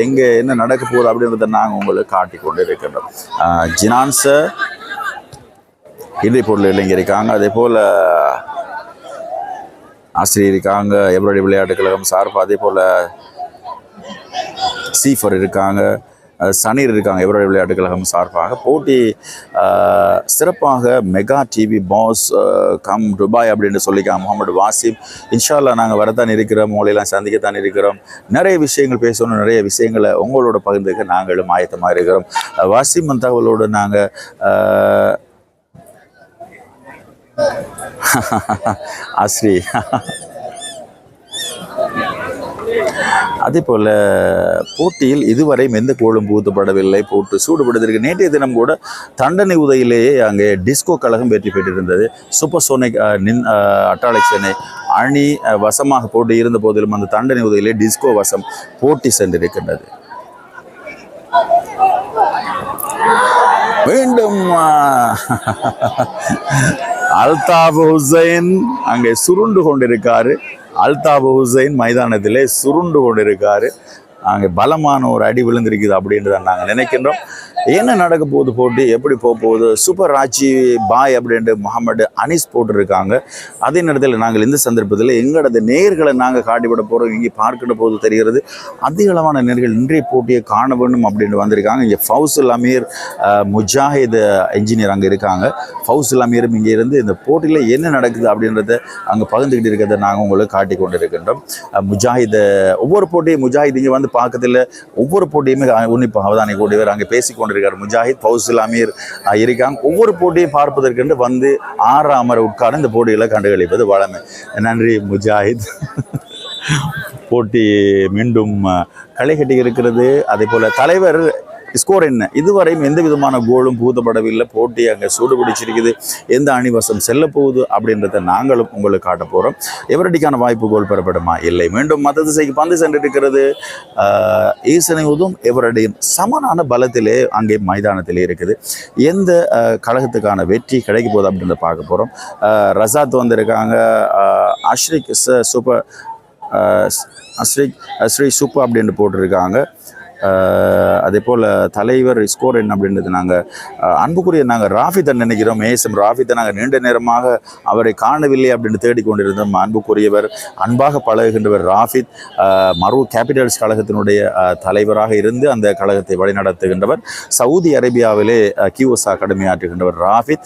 எங்கே என்ன நடக்க போகுது அப்படின்றத நாங்கள் உங்களுக்கு காட்டி கொண்டு இருக்கின்றோம். ஜினான்ஸ இன்றைய பொருள் இளைஞர் இருக்காங்க. அதே போல் ஆசிரியர் இருக்காங்க. எவரடி விளையாட்டு கழகம் சார்பாக அதே போல் சீஃபர் இருக்காங்க. சனீர் இருக்காங்க எவரோட விளையாட்டுக் கழகம் சார்பாக. போட்டி சிறப்பாக mega TV pass come Dubai அப்படின்னு சொல்லிக்காங்க முகமது வாசிம். இன்ஷா அல்லாஹ் நாங்கள் வரத்தான் இருக்கிறோம், உங்களையெல்லாம் சந்திக்கத்தான் இருக்கிறோம். நிறைய விஷயங்கள் பேசணும், நிறைய விஷயங்களை உங்களோட பகிர்ந்துக்க நாங்களும் ஆயத்தமாக இருக்கிறோம். வாசிம் தகவலோடு நாங்கள் அஸ்ரீ அதே போல் போட்டியில் இதுவரையும் எந்த கோலும் புகுத்தப்படவில்லை, போட்டு சூடுபடுத்திருக்கு. நேற்றைய தினம் கூட தண்டனை உதையிலேயே அங்கே டிஸ்கோ கழகம் வெற்றி பெற்றிருந்தது. சூப்பர் சோனிக் அட்டாலக்ஷனை அணி வசமாக போட்டு இருந்த போதிலும் அந்த தண்டனை உதையிலே டிஸ்கோ வசம் போட்டி சென்றிருக்கின்றது. மீண்டும் அல்தாப் ஹுசைன் அங்கே சுருண்டு கொண்டிருக்காரு. அல்தாப் ஹுசைன் மைதானத்திலே சுருண்டு கொண்டிருக்காரு. அங்கே பலமான ஒரு அடி விழுந்திருக்குது அப்படின்றத நாங்கள் நினைக்கின்றோம். என்ன நடக்க போகுது, போட்டி எப்படி போக போகுது? சூப்பர் ராஜி பாய் அப்படின்ட்டு முகமது அனீஸ் போட்டிருக்காங்க. அதே நேரத்தில் நாங்கள் இந்த சந்தர்ப்பத்தில் எங்களோட நேர்களை நாங்கள் காட்டிவிட போகிறோம். இங்கே பார்க்கிற போது தெரிகிறது அதிகளவான நேர்கள் இன்றைய போட்டியை காண வேண்டும் அப்படின்னு வந்திருக்காங்க. இங்கே ஃபவுசுல் அமீர் முஜாஹித் என்ஜினியர் அங்கே இருக்காங்க. ஃபவுசுல் அமீரும் இங்கே இருந்து இந்த போட்டியில் என்ன நடக்குது அப்படின்றத அங்கே பகிர்ந்துக்கிட்டு இருக்கிறத நாங்கள் உங்களுக்கு காட்டி கொண்டு இருக்கின்றோம். முஜாஹித் ஒவ்வொரு போட்டியும் முஜாஹித் இங்கே வந்து பார்க்கறதில்ல, ஒவ்வொரு போட்டியுமே உன்னிப்பாக அவதானி கூடியவர் அங்கே பேசி கொண்டிருக்கார். முஜாஹித் ஃபவுசுல் அமீர் இருக்காங்க. ஒவ்வொரு போட்டியும் பார்ப்பதற்கென்று வந்து ஆறாமரை உட்கார்ந்து இந்த போட்டிகளை கண்டுகளிப்பது வழமை. நன்றி முஜாஹித். போட்டி மீண்டும் களை கட்டி இருக்கிறது. அதே போல் தலைவர் ஸ்கோர் என்ன, இதுவரையும் எந்த விதமான கோலும் புகுத்தப்படவில்லை. போட்டி அங்கே சூடு பிடிச்சிருக்குது. எந்த அணிவசம் செல்ல போகுது அப்படின்றத நாங்களும் உங்களுக்கு காட்ட போகிறோம். எவரடிக்கான வாய்ப்பு கோல் பெறப்படுமா, இல்லை. மீண்டும் மற்ற திசைக்கு பந்து சென்று இருக்கிறது. ஈசனையுதும் எவரடியும் சமனான பலத்திலே அங்கே மைதானத்திலே இருக்குது. எந்த கழகத்துக்கான வெற்றி கிடைக்க போகுது அப்படின்றத பார்க்க போகிறோம். ரசாத் வந்திருக்காங்க. அஸ்ரிக் சூப்பர் அஸ்ரீ சூப்பர் அப்படின்னு போட்டிருக்காங்க. அதே போல் தலைவர் ஸ்கோர் என்ன அப்படின்றது நாங்கள் அன்புக்குரிய நாங்கள் ராஃபித்தை நினைக்கிறோம். ஏஎஸ்எம் ராஃபித்தை நாங்கள் நீண்ட நேரமாக அவரை காணவில்லை அப்படின்னு தேடிக்கொண்டிருந்தோம். அன்புக்குரியவர், அன்பாக பழகுகின்றவர் ராஃபித். மரு கேபிட்டல்ஸ் கழகத்தினுடைய தலைவராக இருந்து அந்த கழகத்தை வழிநடத்துகின்றவர். சவுதி அரேபியாவிலே கியூஎஸ் அகாடமி ஆற்றுகின்றவர் ராஃபித்.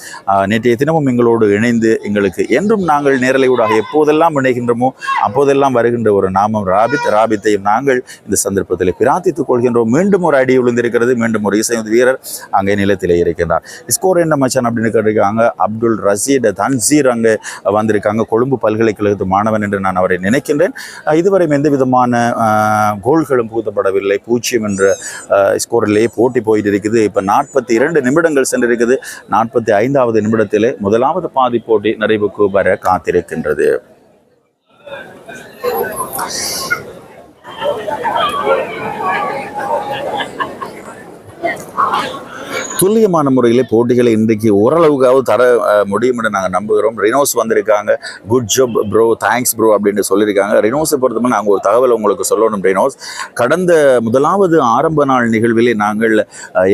நேற்றைய தினமும் எங்களோடு இணைந்து எங்களுக்கு என்றும் நாங்கள் நேரலையூடாக எப்போதெல்லாம் இணைகின்றோமோ அப்போதெல்லாம் வருகின்ற ஒரு நாமம் ராபித். ராபித்தையும் நாங்கள் இந்த சந்தர்ப்பத்தில் பிரார்த்தித்துக் கொள்கின்றோம். மீண்டும் ஒரு அடி விழுந்திருக்கிறது. மீண்டும் ஒரு இசை வீரர் அங்கே நிலத்திலே இருக்கின்றார். ஸ்கோர் என்ன மச்சான் அப்படின்னு கேட்டிருக்காங்க. அப்துல் ரஷீத் தன்சீர் அங்கே வந்திருக்காங்க. கொழும்பு பல்கலைக்கழகத்து மாணவன் என்று நான் அவரை நினைக்கின்றேன். இதுவரை எந்த விதமான கோல்களும் புகுத்தப்படவில்லை. 0 என்ற ஸ்கோரிலேயே போட்டி போயிட்டு இருக்குது. இப்போ 42 நிமிடங்கள் சென்றிருக்குது. 45வது நிமிடத்திலே முதலாவது பாதி போட்டி நிறைவுக்கு வர காத்திருக்கின்றது. துல்லியமான முறையில் போட்டிகளை இன்றைக்கு ஓரளவுக்காவது தர முடியும் என்று நாங்கள் நம்புகிறோம். ரினோஸ் வந்திருக்காங்க. Good job bro, thanks bro அப்படின்னு சொல்லியிருக்காங்க. ரினோஸை பொறுத்தவரை நாங்கள் ஒரு தகவல் உங்களுக்கு சொல்லணும். ரினோஸ், கடந்த முதலாவது ஆரம்ப நாள் நிகழ்விலே நாங்கள்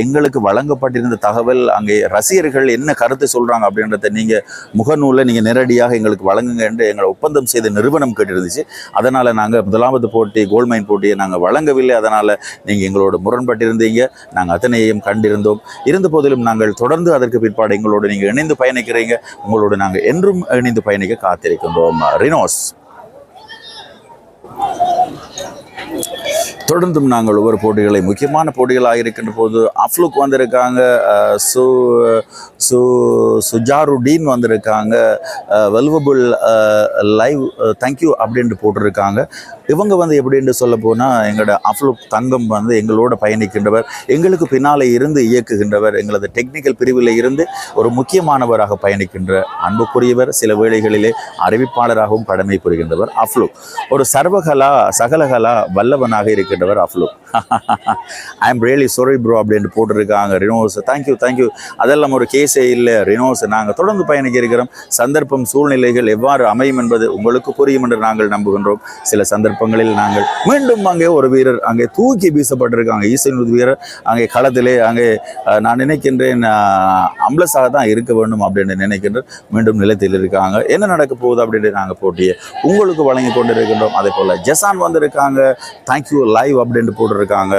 எங்களுக்கு வழங்கப்பட்டிருந்த தகவல், அங்கே ரசிகர்கள் என்ன கருத்து சொல்கிறாங்க அப்படின்றத நீங்கள் முகநூலில் நீங்கள் நேரடியாக எங்களுக்கு வழங்குங்க என்று எங்களை ஒப்பந்தம் செய்த நிறுவனம் கேட்டிருந்துச்சு. அதனால் நாங்கள் முதலாவது போட்டி கோல்மைன் போட்டியை நாங்கள் வழங்கவில்லை. அதனால் நீங்கள் எங்களோட முரண்பட்டிருந்தீங்க. நாங்கள் அத்தனையையும் கண்டிருந்தோம். இருந்த போதிலும் நாங்கள் தொடர்ந்து அதற்கு பிற்பாடு எங்களோடு நீங்கள் இணைந்து பயணிக்கிறீங்க. உங்களோடு நாங்கள் என்றும் இணைந்து பயணிக்க காத்திருக்கின்றோம். ரினோஸ், தொடர்ந்தும் நாங்கள் ஒவ்வொரு போட்டிகளை முக்கியமான போட்டிகளாக இருக்கின்ற போது அஃப்லுக் வந்திருக்காங்க. சுஜாருடீன் வந்திருக்காங்க. வெல்வபுல் லைவ் தேங்க்யூ அப்படின்ட்டு போட்டிருக்காங்க. இவங்க வந்து எப்படின்னு சொல்ல போனால் எங்களோட அஃப்லுக் தங்கம் வந்து எங்களோட பயணிக்கின்றவர், எங்களுக்கு பின்னாலே இருந்து இயக்குகின்றவர், எங்களது டெக்னிக்கல் பிரிவில் இருந்து ஒரு முக்கியமானவராக பயணிக்கின்ற அன்புக்குரியவர். சில வேளைகளிலே அறிவிப்பாளராகவும் கடமை புரிகின்றவர் அஃப்லுக். ஒரு சகலகலா வல்லவனாக இருக்கின்றவர் Afluk. I am really sorry bro அப்படின்னு போட்டிருக்காங்க. ரினோஸ், தேங்க்யூ. அதெல்லாம் ஒரு கேஸே இல்லை. ரினோஸ், நாங்கள் தொடர்ந்து பயணிக்க இருக்கிறோம். சந்தர்ப்பம் சூழ்நிலைகள் எவ்வாறு அமையும் என்பது உங்களுக்கு புரியும் என்று நாங்கள் நம்புகின்றோம். சில சந்தர்ப்பங்களில் நாங்கள் மீண்டும் அங்கே ஒரு வீரர் அங்கே தூக்கி வீசப்பட்டிருக்காங்க. ஈசனுடைய வீரர் அங்கே களத்திலே அங்கே நான் நினைக்கின்றேன் அம்லஸாக தான் இருக்க வேண்டும் அப்படின்னு நினைக்கின்றேன். மீண்டும் நிலத்தில் இருக்காங்க. என்ன நடக்க போகுது அப்படின்னு நாங்கள் போட்டியை உங்களுக்கு வழங்கி கொண்டு இருக்கின்றோம். அதே போல் ஜெசான் வந்திருக்காங்க. தேங்க்யூ லைவ் லைவ் அப்படின்னு போட்டிருக்காங்க.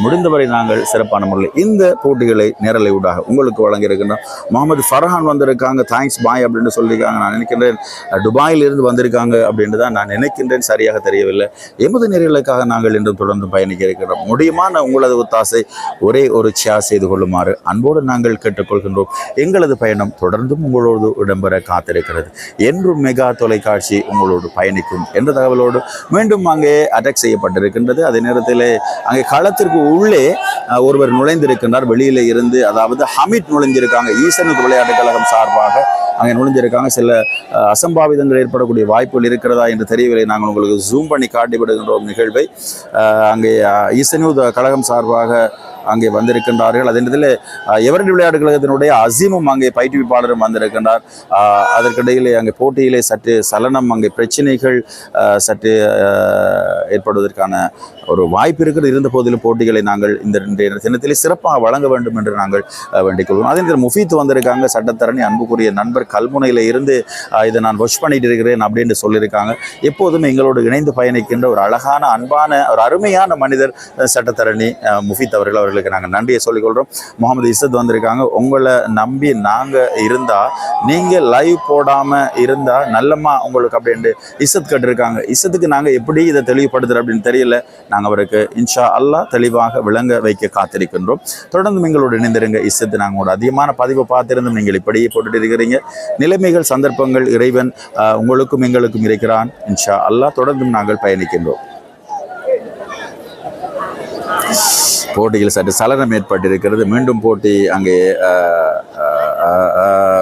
முடிந்தவரை நாங்கள் சிறப்பான முறையில் இந்த போட்டிகளை நேரலை ஊடாக உங்களுக்கு வழங்கியிருக்கின்றோம். முகமது ஃபர்ஹான் வந்திருக்காங்க, தேங்க்ஸ் பாய் அப்படின்னு சொல்லியிருக்காங்க. நான் நினைக்கின்றேன் துபாயிலிருந்து வந்திருக்காங்க அப்படின்னு தான் நான் நினைக்கின்றேன், சரியாக தெரியவில்லை. எமது நேரலுக்காக நாங்கள் இன்றும் தொடர்ந்து பயணிக்க இருக்கிறோம். முடியுமான உங்களது ஒத்தாசை ஒரே ஒரு ஷேர் செய்து கொள்ளுமாறு அன்போடு நாங்கள் கேட்டுக்கொள்கின்றோம். எங்களது பயணம் தொடர்ந்தும் உங்களோடு இடம்பெற காத்திருக்கிறது. என்றும் மெகா தொலைக்காட்சி உங்களோடு பயணிக்கும் என்ற தகவலோடு மீண்டும் அங்கே அட்டாக் செய்யப்பட்டிருக்கின்றது. அதே நேரத்தில் அங்கே களத்திற்கு உள்ளே ஒருவர் நுழைந்திருக்கின்றார் வெளியில இருந்து, அதாவது ஹமீத் நுழைஞ்சிருக்காங்க. ஈசனுக்கு விளையாட்டுக் கழகம் சார்பாக அங்கே நுழைஞ்சிருக்காங்க. சில அசம்பாவிதங்கள் ஏற்படக்கூடிய வாய்ப்புகள் இருக்கிறதா என்று தெரியவில்லை. நாங்கள் உங்களுக்கு ஜூம் பண்ணி காட்டிவிடுகின்றோம் நிகழ்வை. அங்கே ஈசனூர் கழகம் சார்பாக அங்கே வந்திருக்கின்றார்கள். அதே நேரத்தில் எவரடி விளையாட்டு கழகத்தினுடைய அசீமும் அங்கே பயிற்றுவிப்பாளரும் வந்திருக்கின்றார். அதற்கிடையிலே அங்கே போட்டியிலே சற்று சலனம், அங்கே பிரச்சனைகள் சற்று ஏற்படுவதற்கான ஒரு வாய்ப்பு இருக்கிறது. இருந்த போதிலும் போட்டிகளை நாங்கள் இந்த தினத்திலே சிறப்பாக வழங்க வேண்டும் என்று நாங்கள் வேண்டிக் கொள்வோம். அதே நேரத்தில் முஃபீத் வந்திருக்காங்க, சட்டத்தரணி, அன்புக்குரிய நண்பர், கல்முனையில் இருந்து இதை நான் வாட்ச் பண்ணிட்டு இருக்கிறேன் அப்படின்னு சொல்லியிருக்காங்க. எப்போதும் எங்களோடு இணைந்து பயணிக்கின்ற ஒரு அழகான, அன்பான, ஒரு அருமையான மனிதர் சட்டத்தரணி முஃபீத் அவர்கள். அவர்களுக்கு நாங்கள் நன்றியை சொல்லிக்கொள்கிறோம். முகமது இசத் வந்திருக்காங்க. உங்களை நம்பி நாங்கள் இருந்தால், நீங்கள் லைவ் போடாமல் இருந்தால் நல்லம்மா உங்களுக்கு அப்படின்ட்டு இசத் கேட்டிருக்காங்க. இசத்துக்கு நாங்கள் எப்படி இதை தெளிவுபடுத்துகிறோம் அப்படின்னு தெரியல. நாங்கள் அவருக்கு இன்ஷா அல்லாஹ் தெளிவாக விளங்க வைக்க காத்திருக்கின்றோம். தொடர்ந்து எங்களோடு இணைந்திருங்க. இசத்து நாங்களோட அதிகமான பதிவை பார்த்திருந்தும் நீங்கள் இப்படியே போட்டுட்டு இருக்கிறீங்க. நிலைமைகள், சந்தர்ப்பங்கள் இறைவன் உங்களுக்கும் எங்களுக்கும் இருக்கிறான். இன்ஷா அல்லாஹ் தொடர்ந்தும் நாங்கள் பயணிக்கின்றோம். போட்டியில் சற்று சலனம் ஏற்பட்டிருக்கிறது. மீண்டும் போட்டி அங்கே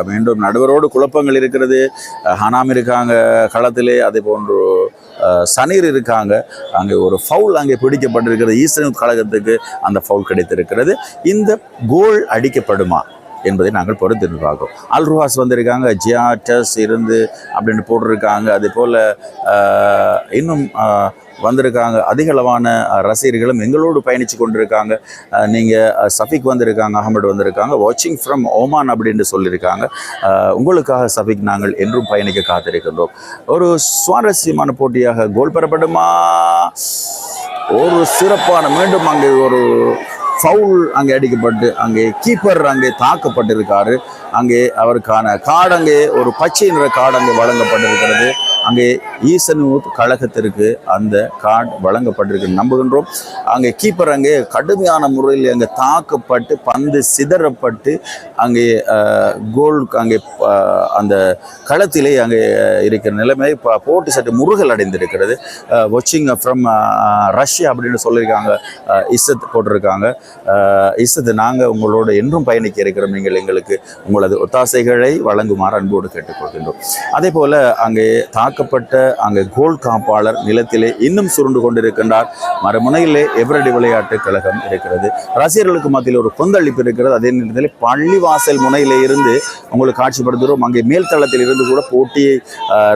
மீண்டும் நடுவரோடு குழப்பங்கள் இருக்கிறது. ஹனாம் இருக்காங்க களத்திலே, அதே போன்று சனீர் இருக்காங்க. அங்கே ஒரு ஃபவுல் அங்கே பிடிக்கப்பட்டிருக்கிறது. ஈஸ்டர்ன் கழகத்துக்கு அந்த ஃபவுல் கிடைத்திருக்கிறது. இந்த கோல் அடிக்கப்படுமா என்பதை நாங்கள் பொறுத்து பார்க்கோம். அல்ருவாஸ் வந்திருக்காங்க, ஜியாட்டஸ் இருந்து அப்படின்னு போட்டிருக்காங்க. அதே போல் இன்னும் வந்திருக்காங்க. அதிகளவான ரசிகர்களும் எங்களோடு பயணித்து கொண்டிருக்காங்க. நீங்கள் சஃபிக் வந்திருக்காங்க, அகமது வந்திருக்காங்க, வாட்சிங் ஃப்ரம் ஓமான் அப்படின்னு சொல்லியிருக்காங்க. உங்களுக்காக சஃபிக் நாங்கள் என்றும் பயணிக்க காத்திருக்கின்றோம். ஒரு சுவாரஸ்யமான போட்டியாக கோல் பெறப்படுமா? ஒரு சிறப்பான மீண்டும் அங்கே ஒரு ஃபவுல் அங்கே அடிக்கப்பட்டு அங்கே கீப்பர் அங்கே தாக்கப்பட்டிருக்காரு. அங்கே அவருக்கான கார்டு, அங்கே ஒரு பச்சை நிற கார்டு அங்கே வழங்கப்பட்டிருக்கிறது. அங்கே ஈசனூர் கழகத்திற்கு அந்த கார்டு வழங்கப்பட்டிருக்கு நம்புகின்றோம். அங்கே கீப்பர் அங்கே கடுமையான முறையில் அங்கே தாக்கப்பட்டு பந்து சிதறப்பட்டு அங்கே கோல் அங்கே அந்த களத்திலே அங்கே இருக்கிற நிலைமை போட்டி சற்று முருகல் அடைந்திருக்கிறது. வாட்சிங் ஃப்ரம் ரஷ்யா அப்படின்னு சொல்லியிருக்காங்க. இசத் போட்டிருக்காங்க. இசத், நாங்கள் உங்களோடு என்றும் பயணிக்க இருக்கிறோம். நீங்கள் எங்களுக்கு உங்களது ஒத்தாசைகளை வழங்குமாறு அன்போடு கேட்டுக்கொள்கின்றோம். அதே போல் அங்கே தாக்கப்பட்ட அங்கே கோல் காப்பாளர் நிலத்திலே இன்னும் சுருண்டு கொண்டிருக்கின்றார். மறுமுனையிலே எவரடி விளையாட்டு கழகம் இருக்கிறது. ரசிகர்களுக்கு மத்தியில் ஒரு கொந்தளிப்பு இருக்கிறது. அதே நேரத்தில் பள்ளிவாசல் முனையிலே இருந்து உங்களுக்கு காட்சிப்படுத்துகிறோம். அங்கே மேல்தளத்தில் இருந்து கூட போட்டியை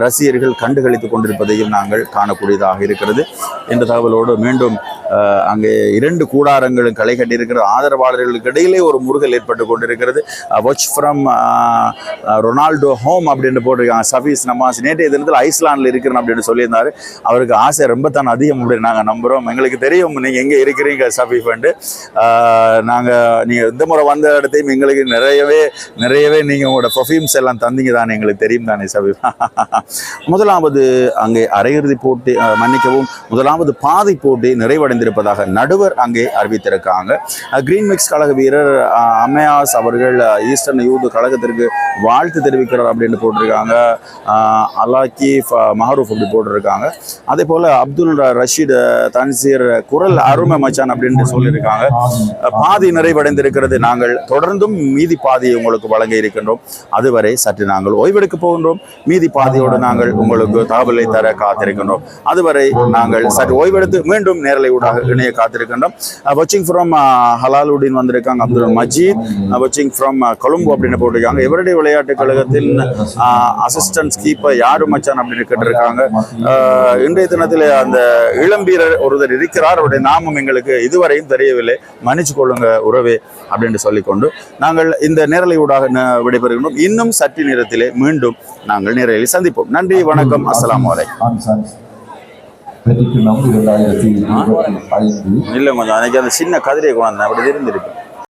ரசிகர்கள் கண்டுகளித்துக் கொண்டிருப்பதையும் நாங்கள் காணக்கூடியதாக இருக்கிறது என்ற தகவலோடு மீண்டும் அங்கே இரண்டு கூடாரங்களும் களை கட்டியிருக்கிறது. ஆதரவாளர்களுக்கு இடையிலே ஒரு முருகல் ஏற்பட்டு கொண்டிருக்கிறது. வாட்ச் ஃப்ரம் ரொனால்டோ ஹோம் அப்படின்னு போட்டிருக்காங்க. சஃபீஸ் நமாஸ் நேற்றைய தினத்தில் ஐஸ்லாண்டில் இருக்கிறேன் அப்படின்னு சொல்லியிருந்தார். அவருக்கு ஆசை ரொம்ப தான் அதிகம் அப்படின்னு நாங்கள் நம்புகிறோம். எங்களுக்கு தெரியும் நீங்கள் எங்கே இருக்கிறீங்க சஃபீஃபண்டு. நீங்கள் இந்த முறை வந்த இடத்தையும் எங்களுக்கு நிறையவே நீங்கள் உங்களோட பர்ஃப்யூம்ஸ் எல்லாம் தந்தீங்க தானே, எங்களுக்கு தெரியும் தானே சஃபீஃப். முதலாவது அங்கே அரையிறுதி போட்டி, மன்னிக்கவும், முதலாவது பாதி போட்டி நிறைவடைந்திருப்பதாக நடுவர் அங்கே அறிவித்திருக்காங்க. கிரீன் மிக்ஸ் கழக வீரர் அமயாஸ் அவர்கள் ஈஸ்டர்ன் யூத் கழகத்திற்கு வாழ்த்து தெரிவிக்கிறார் அப்படின்னு போட்டிருக்காங்க. அலாக்கி மஹரூஃப் அப்படி போட்டிருக்காங்க. அதே போல் அப்துல் ரஷீத் தன்சீர் குரல் அருமை மச்சான் அப்படின்னு சொல்லியிருக்காங்க. பாதி நிறைவடைந்திருக்கிறது. நாங்கள் தொடர்ந்தும் மீதி பாதியை உங்களுக்கு வழங்க இருக்கின்றோம். அதுவரை சற்று நாங்கள் ஓய்வெடுக்க போகின்றோம். மீதி பாதியோடு நாங்கள் உங்களுக்கு தகவலை தர காத்திருக்கின்றோம். அதுவரை நாங்கள் சற்று ஓய்வெடுத்து மீண்டும் நேரலை ஊடாக இணைய காத்திருக்கின்றோம். வாட்சிங் ஃப்ரம் ஹலாலுடீன் வந்திருக்காங்க. அப்துல் மஜீத் வாட்சிங் ஃப்ரம் கொழும்பு அப்படின்னு போட்டிருக்காங்க. எவரடி விளையாட்டு கழகத்தின் அசிஸ்டன்ட் கீப்பர் யாரு மச்சான் அப்படின்னு கேட்டிருக்காங்க. இன்றைய தினத்தில் அந்த இளம்பீரர் ஒருவர் இருக்கிறார். அவருடைய நாமம் எங்களுக்கு இதுவரையும் தெரியவில்லை, மன்னிச்சு கொள்ளுங்க உறவே அப்படின்னு சொல்லிக்கொண்டு நாங்கள் இந்த நேரலை ஊடாக விடைபெறுகின்றோம். இன்னும் சற்று நேரத்திலே மீண்டும் நாங்கள் நேரலையில் சந்திப்போம். நன்றி, வணக்கம், அஸ்ஸலாமு அலைக்கும். வெற்றிக்கிண்ணம் 2025 இல்லை கொஞ்சம் அன்றைக்கி அந்த சின்ன கதிரையை கொண்டாந்தேன் அப்படி இருந்திருப்பேன்